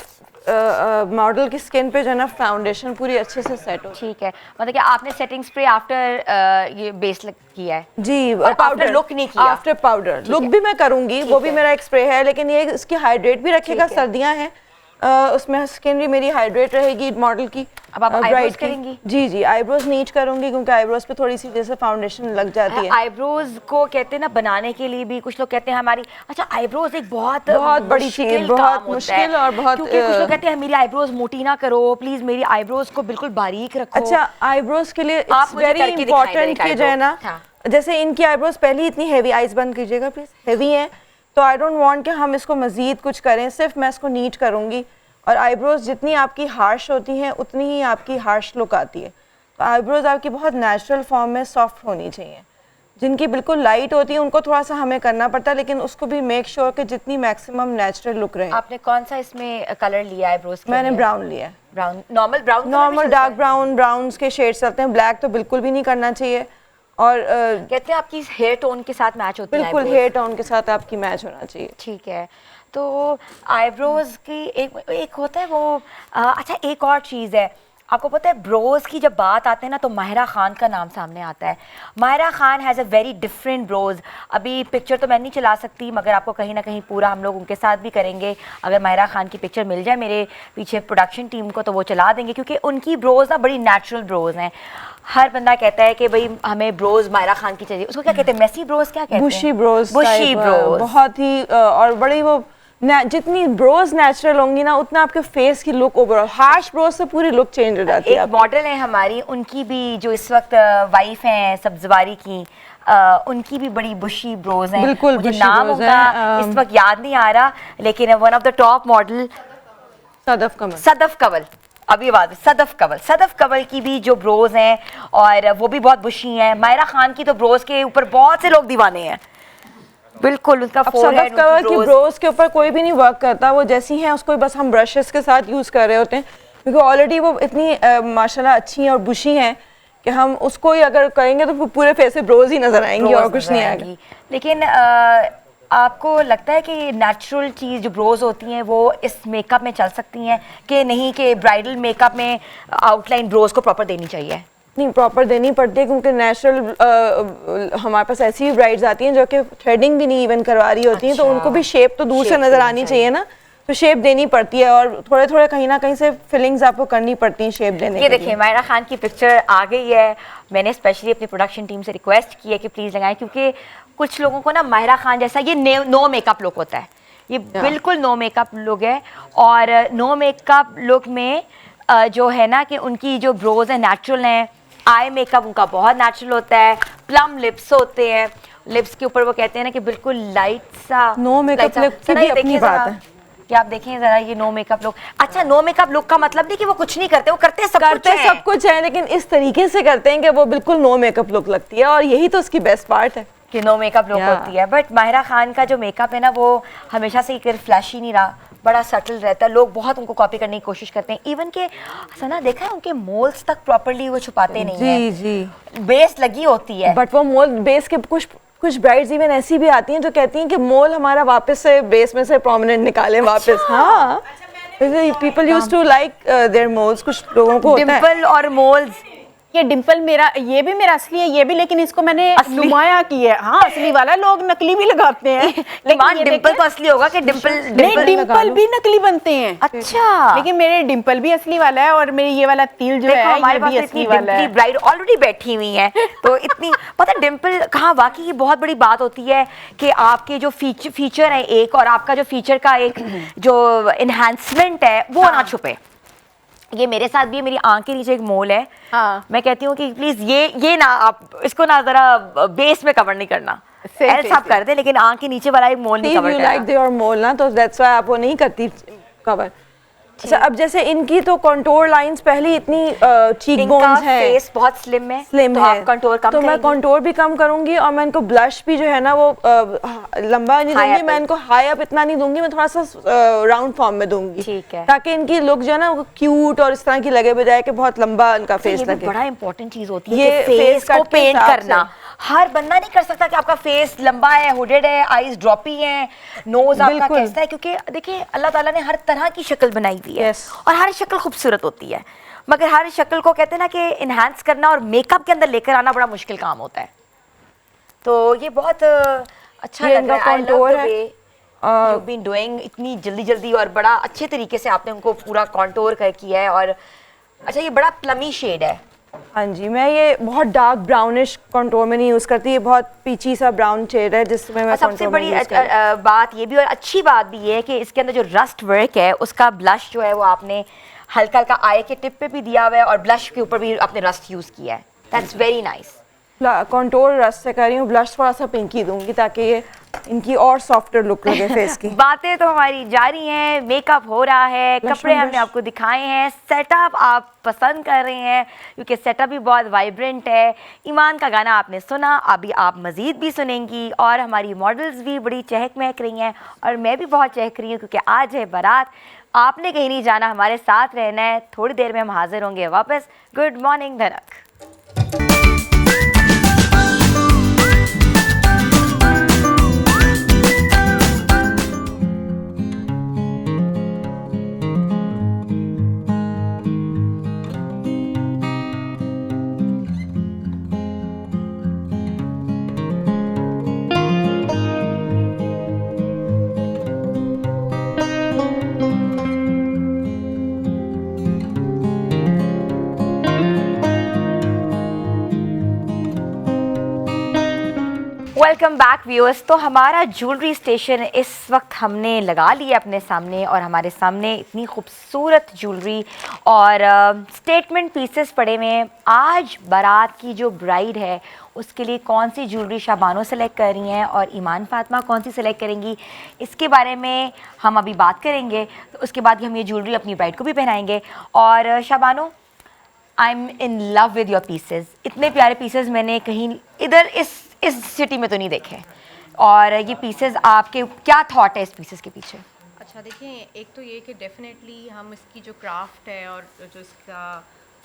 मॉडल की स्किन पे जो है ना फाउंडेशन पूरी अच्छे से सेट हो। ठीक है, मतलब कि आपने सेटिंग स्प्रे आफ्टर ये बेस किया है जी, पाउडर लुक नहीं किया। आफ्टर पाउडर लुक भी मैं करूंगी, वो भी मेरा एक स्प्रे है, लेकिन ये इसकी हाइड्रेट भी रखेगा, सर्दियां हैं, उसमें स्किन भी मेरी हाइड्रेट रहेगी मॉडल की। अब आप आईब्रोज करेंगी? जी जी, आईब्रोज नीच करूंगी, क्योंकि आईब्रोज पे थोड़ी सी जैसे फाउंडेशन लग जाती है। आईब्रोज को कहते हैं ना बनाने के लिए भी कुछ लोग कहते हैं हमारी, अच्छा आईब्रोज एक बहुत बड़ी चीज, बहुत मुश्किल और बहुत, क्योंकि कुछ लोग कहते हैं मेरी आईब्रोज मोटी ना करो प्लीज, मेरी आईब्रोज को बिल्कुल बारीक रखो। अच्छा, आईब्रोज के लिए आप वेरी इंपॉर्टेंट कि जो है ना, जैसे इनकी आईब्रोज पहले इतनी हैवी, आईज बंद कीजिएगा प्लीज, हैवी है, तो आई डोंट वांट कि हम इसको मजीद कुछ करें, सिर्फ मैं इसको नीट करूंगी। और आईब्रोज जितनी आपकी हार्श होती हैं उतनी ही आपकी हार्श लुक आती है, तो आईब्रोज आपकी बहुत नेचुरल फॉर्म में सॉफ्ट होनी चाहिए। जिनकी बिल्कुल लाइट होती है उनको थोड़ा सा हमें करना पड़ता है, लेकिन उसको भी मेक श्योर कि जितनी मैक्सिमम नेचुरल लुक रहे। आपने कौन सा इसमें कलर लिया है आईब्रोज? मैंने ब्राउन लिया है। Brown, normal normal dark brown, browns के शेड चलते हैं, ब्लैक तो बिल्कुल भी नहीं करना चाहिए। और कहते हैं आपकी हेयर टोन के साथ मैच होती है, बिल्कुल हेयर टोन के साथ आपकी मैच होना चाहिए। ठीक है, तो आईब्रोज की एक होता है वो, अच्छा एक और चीज़ है, आपको पता है ब्रोज की जब बात आते हैं ना तो माहिरा खान का नाम सामने आता है। Mahira Khan has a very different brows. अभी पिक्चर तो मैं नहीं चला सकती, मगर आपको कहीं ना कहीं पूरा हम लोग उनके साथ भी करेंगे। अगर माहिरा खान की पिक्चर मिल जाए मेरे पीछे प्रोडक्शन टीम को तो वो चला देंगे, क्योंकि उनकी ब्रोज ना बड़ी नेचुरल ब्रोज हैं। हर बंदा कहता है कि भाई हमें ब्रोज माहिरा खान की चाहिए, उसको क्या कहते हैं, मेसी ब्रोज क्या कहते हैं? बुशी ब्रोज, बुशी ब्रोज, बहुत ही और बड़ी वो जितनी ब्रोज नेचुरल होंगी ना उतना आपके फेस की लुक ओवरऑल, हार्श ब्रोज से पूरी लुक चेंज हो जाती है। एक मॉडल है हमारी, उनकी भी जो इस वक्त वाइफ हैं सब्जवारी की, उनकी भी बड़ी बुशी ब्रोज हैं। बिल्कुल, मुझे नाम उनका इस वक्त याद नहीं आ रहा, लेकिन one of the top model Sadaf Kamal, Sadaf Kanwal, अभी बात सदफ कंवल की भी जो ब्रोज हैं और वो भी बहुत बुशी हैं। माहिरा खान की तो ब्रोज के ऊपर बहुत से लोग दीवाने हैं, बिल्कुल उसका सदफ कंवल की ब्रोज के ऊपर कोई भी नहीं वर्क करता, वो जैसी हैं उसको बस हम ब्रशेस के साथ यूज कर रहे होते हैं, क्योंकि ऑलरेडी वो इतनी माशाल्लाह अच्छी हैं और बुशी हैं कि हम उसको ही अगर करेंगे तो पूरे फेस पे ब्रोज ही नजर आएंगी और कुछ नहीं आएगा। लेकिन आपको लगता है कि नेचुरल चीज़ जो ब्रोज होती हैं वो इस मेकअप में चल सकती हैं कि नहीं, कि ब्राइडल मेकअप में आउटलाइन ब्रोज को प्रॉपर देनी चाहिए? नहीं, प्रॉपर देनी पड़ती है, क्योंकि नेचुरल हमारे पास ऐसी भी ब्राइड्स आती हैं जो कि थ्रेडिंग भी नहीं इवन करवा रही होती हैं, तो उनको भी शेप तो दूर से नजर आनी चाहिए ना, तो शेप देनी पड़ती है और थोड़े थोड़े कहीं ना कहीं से फिलिंग्स आपको करनी पड़ती हैं शेप देने के लिए। ये देखिए माहिरा खान की पिक्चर आ गई है, मैंने स्पेशली अपनी प्रोडक्शन टीम से रिक्वेस्ट की है कि प्लीज़ लगाएं, क्योंकि कुछ लोगों को ना माहिरा खान जैसा ये नो मेकअप लुक होता है, ये बिल्कुल नो मेकअप लुक है। और नो मेकअप लुक में जो है ना कि उनकी जो ब्रोज है नेचुरल हैं, आई मेकअप उनका बहुत नेचुरल होता है, प्लम लिप्स होते हैं, लिप्स के ऊपर वो कहते हैं ना कि बिल्कुल लाइट सा नो मेकअप लुक की जरा भी ये अपनी देखिए बात जरा, है। कि आप देखें जरा ये नो मेकअप लुक। अच्छा, नो मेकअप लुक का मतलब नहीं कि वो कुछ नहीं करते, वो करते सब कुछ करते है। सब कुछ है, लेकिन इस तरीके से करते हैं कि वो बिल्कुल नो मेकअप लुक लगती है, और यही तो उसकी बेस्ट पार्ट है कि नो मेकअप लुक Yeah. होती है। बट माहिरा खान का जो मेकअप है ना वो हमेशा से एक फ्लैशी नहीं रहा, बड़ा सटल रहता है, लोग बहुत उनको कॉपी करने की कोशिश करते हैं। इवन के सना देखा है उनके मोल्स तक प्रॉपर्ली वो छुपाते नहीं जी है, जी। बेस लगी होती है। बट वो मोल बेस के कुछ कुछ ब्राइड्स इवन ऐसी भी आती हैं जो कहती हैं कि मोल हमारा वापस से बेस में से प्रोमिनेंट निकालें वापस। हाँ, people use to like their moles, कुछ लोगों को होता है। डिम्पल और मोल्स, ये डिम्पल मेरा, ये भी मेरा असली है, ये भी, लेकिन इसको मैंने असली? नुमाया की है। हाँ, असली वाला, लोग नकली भी लगाते हैं। ईमान ये डिम्पल देखें- तो असली होगा कि डिम्पल नहीं, डिम्पल भी नकली बनते हैं। अच्छा, लेकिन मेरे डिम्पल भी असली वाला है, और मेरे ये वाला तिल जो देखो है हमारे ये पास भी तो इतनी असली वाला डिम्पली है। ब्राइड ऑलरेडी बैठी हुई है, तो इतनी पता डिम्पल कहाँ, वाकई ये बहुत बड़ी बात होती है कि आपके जो फीचर है एक, और आपका जो फीचर का एक जो इन्हांसमेंट है वो ना छुपे। ये मेरे साथ भी है, मेरी आंख के नीचे एक मोल है। हाँ। मैं कहती हूँ कि प्लीज ये ना, आप इसको ना जरा बेस में कवर नहीं करना, सही, एल्स सही, आप कर दे, लेकिन आंख के नीचे वाला एक मोल नहीं Steve, कवर you करना। like your mole ना, तो that's why आप वो नहीं करती कवर। अच्छा, अब जैसे इनकी तो कंटूर लाइंस पहले इतनी चीक इनका बोन्स है, फेस बहुत स्लिम है, स्लिम तो है, आप कंटूर कम तो मैं करेंगी। कंटूर भी कम करूंगी, और मैं इनको ब्लश भी जो है ना वो लंबा नहीं High दूंगी, up मैं इनको हाई अप इतना नहीं दूंगी, मैं थोड़ा सा राउंड फॉर्म में दूंगी, ठीक है। ताकि इनकी लुक जो है ना वो क्यूट और इस तरह की लगे, बजाय कि बहुत लंबा इनका फेस ये भी लगे। बड़ा इंपॉर्टेंट चीज होती है ये कि फेस face को cut के पेंट हिसाब करना। से। हर बंदा नहीं कर सकता कि आपका फेस लंबा है, हुडेड है, आईज ड्रॉपी है, नोज आपका बिल्कुल। कैसा है, क्योंकि देखिए अल्लाह ताला ने हर तरह की शक्ल बनाई हुई है। Yes. और हर शक्ल खूबसूरत होती है, मगर हर शक्ल को कहते हैं ना कि इन्हांस करना और मेकअप के अंदर लेकर आना बड़ा मुश्किल काम होता है। तो ये बहुत अच्छा ये लग रहा इनका है। I love contour the है। way you've been doing, इतनी जल्दी जल्दी और बड़ा अच्छे तरीके से आपने उनको पूरा कॉन्टोर कर किया है। और अच्छा, ये बड़ा प्लमी शेड है। हाँ जी, मैं ये बहुत डार्क ब्राउनिश कंटूर में नहीं यूज करती, ये बहुत पीची सा ब्राउन शेड है जिसमें मैं और सबसे contour में बड़ी use करती बात ये भी और अच्छी बात भी ये है कि इसके अंदर जो रस्ट वर्क है उसका ब्लश जो है वो आपने हल्का हल्का आई के टिप पे भी दिया हुआ है, और ब्लश के ऊपर भी आपने रस्ट यूज किया है। That's very nice. Contour rust से कर रही हूँ, ब्लश थोड़ा सा पिंकी दूंगी ताकि ये इनकी और सॉफ्टर लुक लगे फेस की। बातें तो हमारी जारी हैं, मेकअप हो रहा है, कपड़े हमने आपको दिखाए हैं, सेटअप आप पसंद कर रहे हैं क्योंकि सेटअप भी बहुत वाइब्रेंट है। ईमान का गाना आपने सुना, अभी आप मज़ीद भी सुनेंगी, और हमारी मॉडल्स भी बड़ी चहक महक रही हैं, और मैं भी बहुत चहक रही हूँ क्योंकि आज है बारात। आपने कहीं नहीं जाना, हमारे साथ रहना है, थोड़ी देर में हम हाजिर होंगे वापस। गुड मॉर्निंग धनक। Welcome back viewers. तो हमारा ज्वेलरी स्टेशन इस वक्त हमने लगा लिया अपने सामने, और हमारे सामने इतनी खूबसूरत ज्वेलरी और स्टेटमेंट पीसेस पड़े हुए हैं। आज बारात की जो ब्राइड है उसके लिए कौन सी ज्वेलरी शाबानो सेलेक्ट कर रही हैं और ईमान फातिमा कौन सी सेलेक्ट करेंगी, इसके बारे में हम अभी बात करेंगे। तो उसके बाद हम ये ज्वेलरी अपनी ब्राइड को भी पहनाएंगे। और Shabano, I am in love with your pieces. इतने प्यारे पीसेस मैंने कहीं इधर इस सिटी में तो नहीं देखे। और ये पीसेस आपके क्या थॉट है इस पीसेस के पीछे? अच्छा देखिए, एक तो ये कि डेफिनेटली हम इसकी जो क्राफ्ट है और जो इसका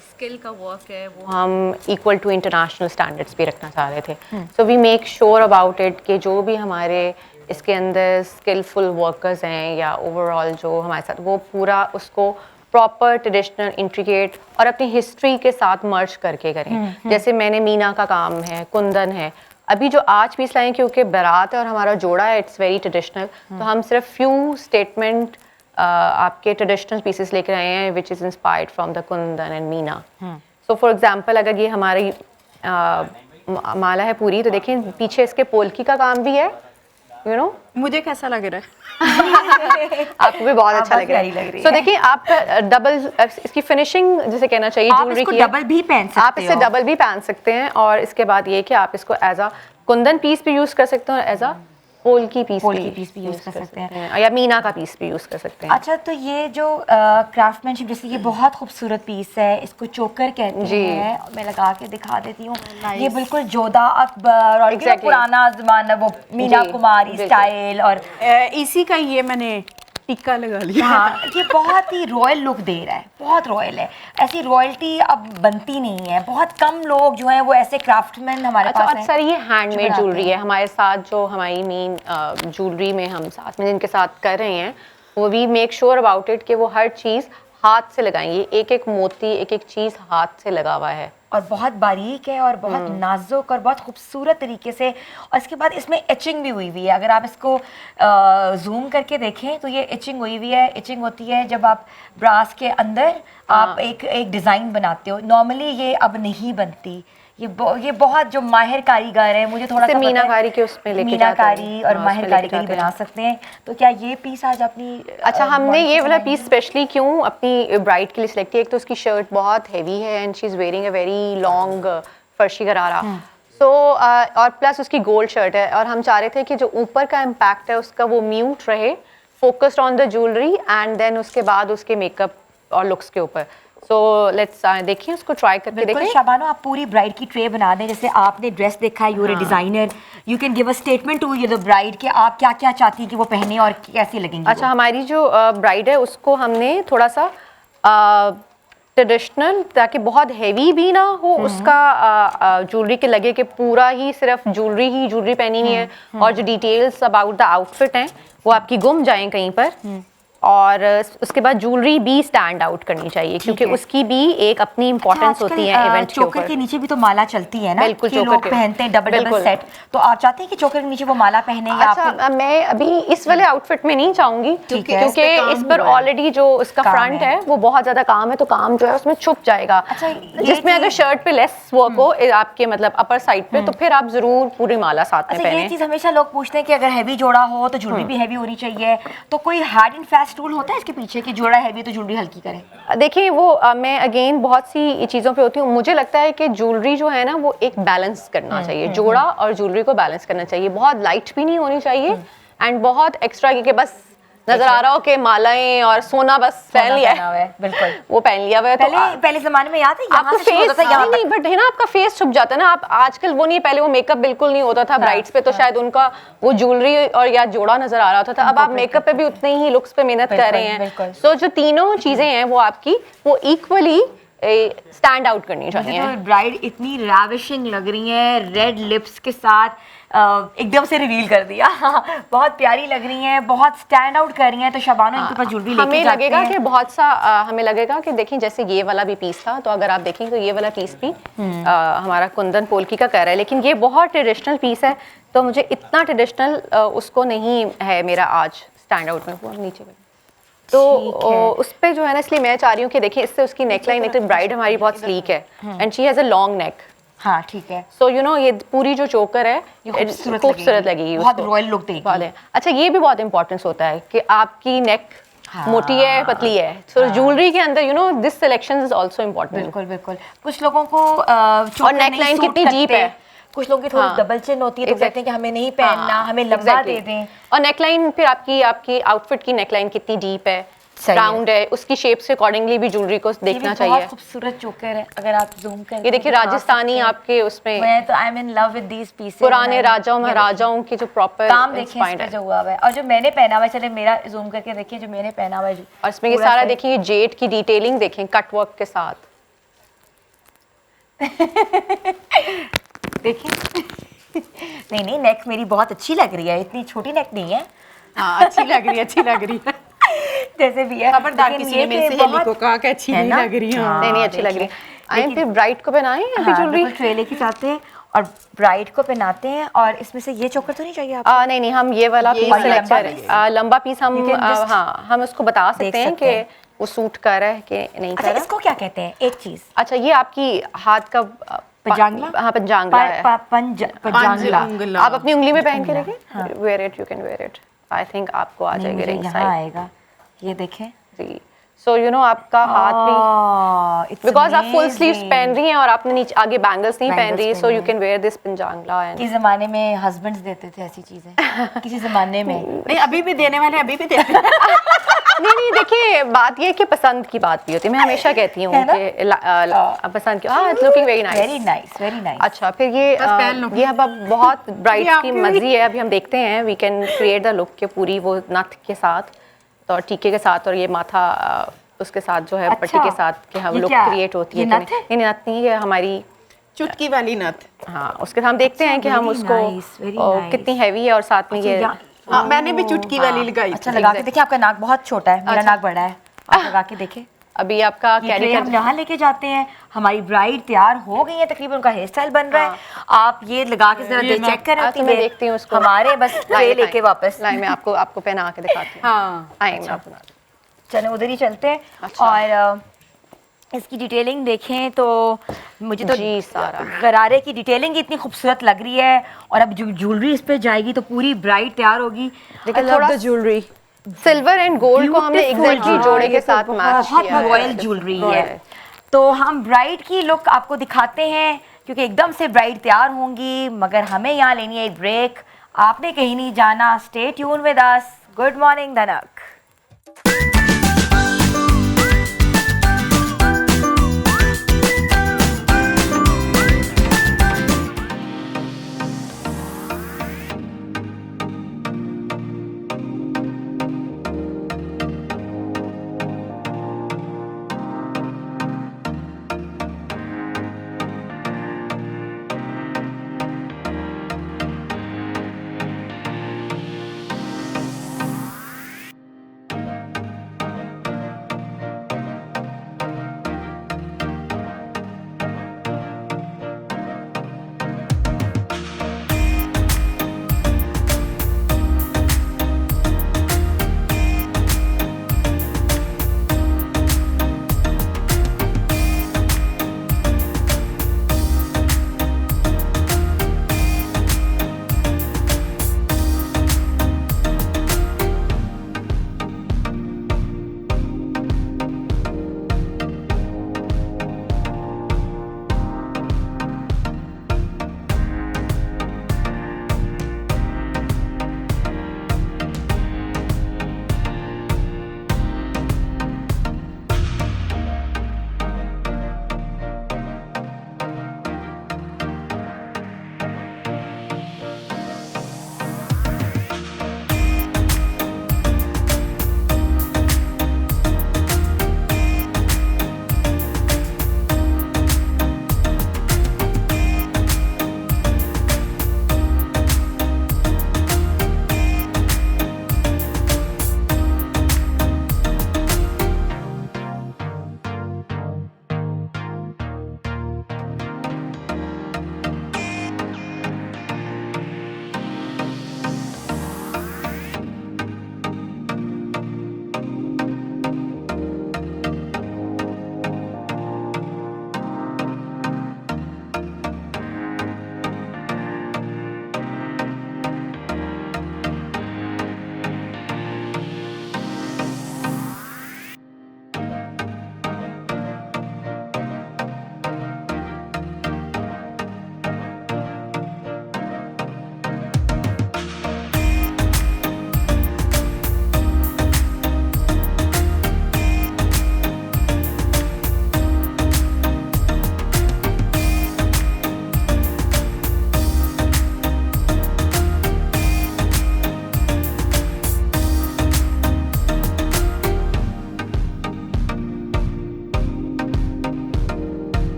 स्किल का वर्क है वो हम इक्वल टू इंटरनेशनल स्टैंडर्ड्स भी रखना चाह रहे थे। So we make sure about it कि जो भी हमारे इसके अंदर स्किलफुल वर्कर्स हैं या ओवरऑल जो हमारे साथ, वो पूरा उसको प्रॉपर ट्रेडिशनल इंट्रिकेट और अपनी हिस्ट्री के साथ मर्ज करके करें। जैसे मैंने मीना का काम है, कुंदन है, अभी जो आज पीस लाएं क्योंकि बारात है और हमारा जोड़ा है, इट्स वेरी ट्रेडिशनल, तो हम सिर्फ फ्यू स्टेटमेंट आपके ट्रेडिशनल पीसेस लेकर आए हैं which is inspired from the Kundan and Meena. So for example, अगर ये हमारी माला है पूरी, तो देखें पीछे इसके पोल्की का काम भी है, यू नो। मुझे कैसा लग रहा है? आपको भी बहुत अच्छा लग रहा प्यारी लग है। रही सो है। देखिए आप डबल इसकी फिनिशिंग जिसे कहना चाहिए आप ज्वेलरी इसको की, डबल भी पहन सकते आप इसे हो। डबल भी पहन सकते हैं। और इसके बाद ये कि आप इसको एज अ कुंदन पीस भी यूज कर सकते हैं और एज अ पोल्की पीस भी यूज कर सकते हैं। या मीना का पीस भी यूज कर सकते हैं। अच्छा, तो ये जो क्राफ्टमैनशिप, जैसे ये बहुत खूबसूरत पीस है, इसको चोकर कहते जी। हैं, मैं लगा के दिखा देती हूँ। ये बिल्कुल जोधा अकबर और Exactly. पुराना जमाना, वो मीना जी, कुमारी बिल्कुल। स्टाइल। और इसी का ये मैंने टिक्का लगा लिया। हाँ, ये बहुत ही रॉयल लुक दे रहा है, बहुत रॉयल है। ऐसी रॉयल्टी अब बनती नहीं है, बहुत कम लोग जो हैं वो ऐसे क्राफ्टमैन हमारे अच्छा, पास और हैं। सर ये हैंडमेड बनाते ज्वेलरी हैं। है हमारे साथ, जो हमारी मेन ज्वेलरी में हम साथ में जिनके साथ कर रहे हैं, वो we make sure about it कि वो हर चीज़ हाथ से लगाएंगे। एक एक मोती, एक एक चीज़ हाथ से लगा हुआ है। और बहुत बारीक है और बहुत नाजुक और बहुत खूबसूरत तरीके से। और इसके बाद इसमें एचिंग भी हुई हुई है। अगर आप इसको जूम करके देखें तो ये एचिंग हुई हुई है। एचिंग होती है जब आप ब्रास के अंदर आप एक डिज़ाइन बनाते हो। नॉर्मली ये अब नहीं बनती। ये बहुत जो माहिर कारीगर है, मुझे थोड़ा सा पता है, मीनाकारी के उसमें लेके मीनाकारी और हाँ, माहिर उसमें लेके कारीगरी जाते बना हैं। सकते हैं। तो क्या ये पीस आज अपनी अच्छा, हमने ये वाला बनाएंगे? पीस स्पेशली क्यों अपनी ब्राइड के लिए सिलेक्ट किया? एक तो उसकी शर्ट बहुत हैवी है and she is wearing a very long farshi gharara, so और प्लस उसकी गोल्ड शर्ट है। और हम चाह रहे थे कि जो ऊपर का इम्पैक्ट है उसका वो म्यूट रहे, focused on the jewellery and then उसके बाद उसके मेकअप और लुक्स के ऊपर। सो लेट्स देखिए उसको ट्राई करके बिल्कुल देखें। शाबानो, आप पूरी ब्राइड की ट्रे बना दें। जैसे आपने ड्रेस देखा है, you're a designer, you can give a statement to the bride कि आप क्या क्या चाहती हैं कि वो पहने और कैसी लगेंगी। अच्छा, हमारी जो ब्राइड है उसको हमने थोड़ा सा ट्रेडिशनल, ताकि बहुत हैवी भी ना हो उसका ज्वेलरी के लगे कि पूरा ही सिर्फ ज्वेलरी पहनी हुई है और जो डिटेल्स अबाउट द आउटफिट हैं वो आपकी गुम जाएं कहीं पर। और उसके बाद ज्वेलरी भी स्टैंड आउट करनी चाहिए क्योंकि है। उसकी भी एक अपनी इंपॉर्टेंस होती है इवेंट के चोकर ऊपर। के नीचे भी तो माला चलती है ना, बिल्कुल, कि चोकर लोग के- पहनते हैं डबल बिल्कुल। सेट। तो आप चाहते हैं कि चोकर के नीचे वो माला पहने या अच्छा, आपको मैं अभी इस वाले आउटफिट में नहीं चाहूंगी ठीक है। क्योंकि इस पर ऑलरेडी जो उसका काम फ्रंट है। है वो बहुत ज्यादा काम है, तो काम जो है उसमें छुप जाएगा। अच्छा, ये जिसमें अगर चीज़- शर्ट पे लेस वर्क हो आपके मतलब अपर साइड पे, तो फिर आप जरूर पूरी माला साथ में अच्छा, ये पहने। चीज हमेशा लोग पूछते हैं कि अगर हैवी जोड़ा हो तो ज्वेलरी भी हैवी होनी चाहिए। तो कोई हार्ड एंड फास्ट रूल होता है इसके पीछे कि जोड़ा हैवी तो ज्वेलरी हल्की करें? देखिए वो मैं अगेन बहुत सी चीज़ों पे होती हूँ। मुझे लगता है कि ज्वेलरी जो है ना वो एक बैलेंस करना चाहिए, जोड़ा और ज्वेलरी को बैलेंस करना चाहिए। बहुत लाइट भी नहीं होनी चाहिए एंड बहुत एक्स्ट्रा कि बस नजर आ रहा हो कि मालाएं और सोना बस पहन लिया पहना हुआ है, है, बिल्कुल। वो पहन लिया हुआ है। तो पहले जमाने में याद है यहाँ आपका से शुरू फेस होता था यहाँ नहीं, बट है ना आपका फेस छुप जाता है ना। आप आजकल वो नहीं, पहले वो मेकअप बिल्कुल नहीं होता था ब्राइड्स पे, तो शायद उनका वो ज्वेलरी और या जोड़ा नजर आ रहा होता था। अब आप मेकअप पे भी उतने ही लुक्स पे मेहनत कर रहे हैं। बिल्कुल। सो जो तीनों चीजें हैं वो आपकी वो इक्वली स्टैंड आउट करनी चाहिए। तो ब्राइड इतनी रैविशिंग लग रही है, रेड लिप्स के साथ एकदम से रिवील कर दिया। बहुत प्यारी लग रही हैं, बहुत स्टैंड आउट कर रही हैं। तो शबानो इनके पास ज्वेलरी लेके हमें जाते लगेगा हैं। कि बहुत सा हमें लगेगा कि देखिए जैसे ये वाला भी पीस था, तो अगर आप देखें तो ये वाला पीस भी हमारा कुंदन पोल्की का कर रहा है, लेकिन ये बहुत ट्रेडिशनल पीस है, तो मुझे इतना ट्रेडिशनल उसको नहीं है मेरा आज स्टैंड आउट में। वो नीचे में तो उस पे जो है ना, इसलिए मैं चाह रही हूँ कि देखिए इससे उसकी नेकलाइन, एक तो ब्राइड हमारी बहुत स्लीक है and she has a long neck. हाँ, ठीक है। सो यू नो ये पूरी जो चोकर है खूबसूरत लगेगी, बहुत उसको। रॉयल लुक देगी। बहुत है। अच्छा, ये भी बहुत इंपॉर्टेंस होता है कि आपकी नेक मोटी है पतली है, सो ज्वेलरी के अंदर you know this selection is also important. बिल्कुल बिल्कुल। कुछ लोगों को और नेकलाइन कितनी डीप है, कुछ लोगों की थोड़ी डबल चिन होती है, तो कहते हैं कि हमें नहीं पहनना, हमें लंबा दे दें। और नेकलाइन फिर आपकी आउटफिट की नेकलाइन कितनी डीप है, राउंड है, उसकी शेप से अकॉर्डिंगली भी ज्वेलरी को देखना चाहिए। बहुत खूबसूरत चोकर है, अगर आप जूम करें। ये देखिए राजस्थानी आपके उसमें, मैं तो I am in love with these pieces. पुराने राजाओं महाराजाओं की जो प्रॉपर काम देखिए इस पे जो हुआ हुआ है, और जो मैंने पहना हुआ है, चले मेरा जूम करके देखिए जो मैंने पहना हुआ है। और इसमें ये सारा देखिए जेट की डिटेलिंग देखें कट वर्क के साथ। देखिए नहीं, नेक मेरी बहुत अच्छी लग रही है, इतनी छोटी नेक नहीं है। हाँ, अच्छी लग रही है। जैसे भी है, खबरदार लेकिन किसी ये ने मेरे कि से हेली को बहुत- कहा कि अच्छी है नहीं ना? लग रही है। हाँ, नहीं अच्छी लग रही है। आई फिर ब्राइड को पहनाएं अभी हाँ, ज्वेलरी। बिल्कुल ट्रे लेके जाते हैं और ब्राइड को पहनाते हैं। और इसमें से ये चोकर तो नहीं चाहिए आपको? नहीं हम ये वाला ये पीस वाला सेलेक्ट लंबा करें। लंबा पीस हम You can just हाँ हम उसको बता देख सकते हैं सकते कि हैं। वो सूट कर रहा है कि नहीं कर अच्छा, रहा। इसको क्या कहते हैं? एक चीज अच्छा, ये आपकी हाथ का पजांगला? हाँ पंजांगला है। पजांगला। उंगला। आप अपनी उंगली में पहन के देखें, wear it, you can wear it, I think आपको आ नहीं, जाएगा मुझे रिंग यहाँ साइड आएगा, ये देखें। जी। सो यू नो आपका हाथ भी, बिकॉज आप फुल स्लीव्स पहन रही हैं और आपने नीचे आगे बैंगल्स नहीं पहन रही, so you can wear this पंजांगला। एंड किस जमाने में हस्बैंड्स देते थे ऐसी चीजें, किसी जमाने में। नहीं अभी भी देने वाले अभी भी देते हैं। नहीं देखिए, बात ये है कि पसंद की बात भी होती है। मैं हमेशा कहती हूँ है ना? कि पसंद की, हाँ, it's looking very nice, very nice, very nice. अच्छा फिर ये बस पहन लो। ये अब बहुत ब्राइट की आपकी मर्जी है, अभी हम देखते हैं we can create the look के पूरी वो नथ के साथ तो टीके के साथ और ये माथा उसके साथ जो है अच्छा, पट्टी के साथ कि हम ये लुक क्या? क्रिएट होती ये है। नथ है? नहीं नथ नहीं, ये हमारी चुटकी वाली नथ। हाँ उसके हम देखते हैं कि हम very उसको nice, very nice। कितनी हैवी है और साथ में अच्छा, ये हाँ मैंने भी चुटकी वाली लगाई अच्छा थी। लगा के देखिए, आपका नाक बहुत छोटा है, मेरा अच्छा। नाक बड़ा है, आप लगा के देखें। अभी आपका ये कैरी ट्रे हम यहाँ लेके जाते हैं, हमारी ब्राइड तैयार हो गई है, तकरीबन उनका हेयर स्टाइल बन रहा है। आप ये लगा के जरा ये चेक करें, तो मैं देखती हूँ उसको। हमारे बस ट्रे लेके वापस। लाई मैं आपको पहना के दिखाती हूँ। हाँ आएंगे मैं आपको बता- चलो उधर ही चलते हैं। अच्छा। और इसकी डिटेलिंग देखें तो मुझे तो जी, सारा। गरारे की डिटेलिंग इतनी खूबसूरत लग रही है, और अब जो ज्वेलरी इस पे जाएगी तो पूरी ब्राइड तैयार होगी। देखिए I love थोड़ा the jewelry. Silver and gold को हमने Beautiful एग्जैक्टली jewelry। जोड़े हाँ, के ये तो साथ मैच बहुत किया है। रॉयल ज्वेलरी है। तो हम ब्राइड की लुक आपको दिखाते हैं, क्योंकि एकदम से ब्राइड तैयार होंगी, मगर हमें यहाँ लेनी है एक ब्रेक। आपने कहीं नहीं जाना, stay tune with us. Good morning धनक।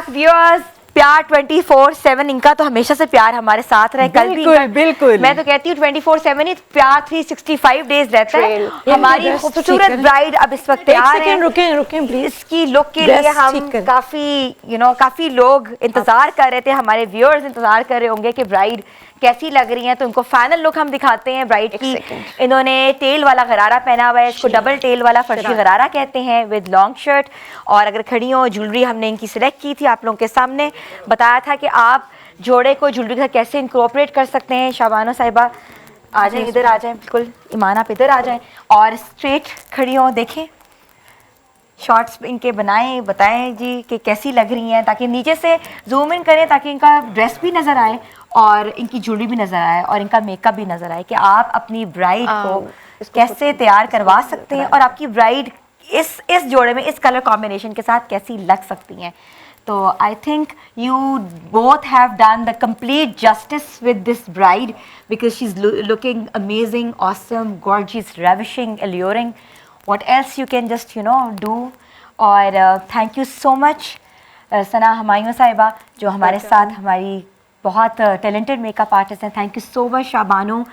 धनक व्यूअर्स, प्यार 24/7, इनका तो हमेशा से प्यार हमारे साथ रहे। कल भी बिल्कुल, इनका- बिल्कुल। मैं तो कहती हूँ 24/7 ही प्यार 365 डेज रहता है। Trail. हमारी Dress खूबसूरत ठीक ब्राइड अब इस वक्त एक तैयार है। सेकंड रुकें प्लीज। इसकी लुक के Dress लिए हम ठीक कर। काफी लोग इंतजार कर रहे थे, हमारे व्यूअर्स इंतजार कर रहे होंगे कि ब्राइड कैसी लग रही है, तो उनको फाइनल लुक हम दिखाते हैं ब्राइड की। second. इन्होंने टेल वाला गरारा पहना हुआ है, इसको डबल टेल वाला फर्शी गरारा कहते हैं विद लॉन्ग शर्ट। और अगर खड़ी हो, ज्वेलरी हमने इनकी सिलेक्ट की थी, आप लोगों के सामने बताया था कि आप जोड़े को ज्वेलरी के साथ कैसे इंकॉर्पोरेट कर सकते हैं। शाबानो साहिबा आ जाएं, इधर आ जाएं, बिल्कुल ईमान आप इधर आ जाएं और स्ट्रेट खड़ी हो, देखें शॉर्ट्स इनके बनाएं, बताएं जी कि कैसी लग रही हैं, ताकि नीचे से जूम इन करें ताकि इनका ड्रेस भी नज़र आए और इनकी ज्वेलरी भी नज़र आए और इनका मेकअप भी नज़र आए कि आप अपनी ब्राइड को कैसे तैयार करवा सकते हैं और आपकी ब्राइड इस जोड़े में इस कलर कॉम्बिनेशन के साथ कैसी लग सकती हैं। तो I think you both have done the complete justice with this bride because she is looking amazing, awesome, gorgeous, ravishing, alluring. what else you can just do। और thank you so much Sana Humayun sahiba जो हमारे साथ हमारी बहुत talented makeup artist हैं। Thank you so much Shabano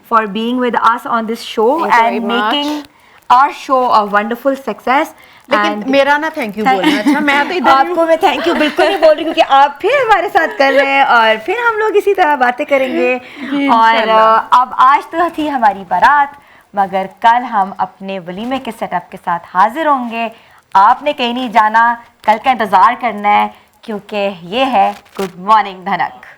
for being with us on this show Thank you and very much. Making our show a wonderful success. लेकिन मेरा ना थैंक यू बोलना। अच्छा, मैं तो इधर आपको मैं थैंक यू बिल्कुल नहीं बोल रही क्योंकि आप फिर हमारे साथ कर रहे हैं और फिर हम लोग इसी तरह बातें करेंगे। और अब आज तो थी हमारी बारात, मगर कल हम अपने वलीमे के सेटअप के साथ हाजिर होंगे। आपने कहीं नहीं जाना, कल का इंतज़ार करना है क्योंकि ये है गुड मॉर्निंग धनक।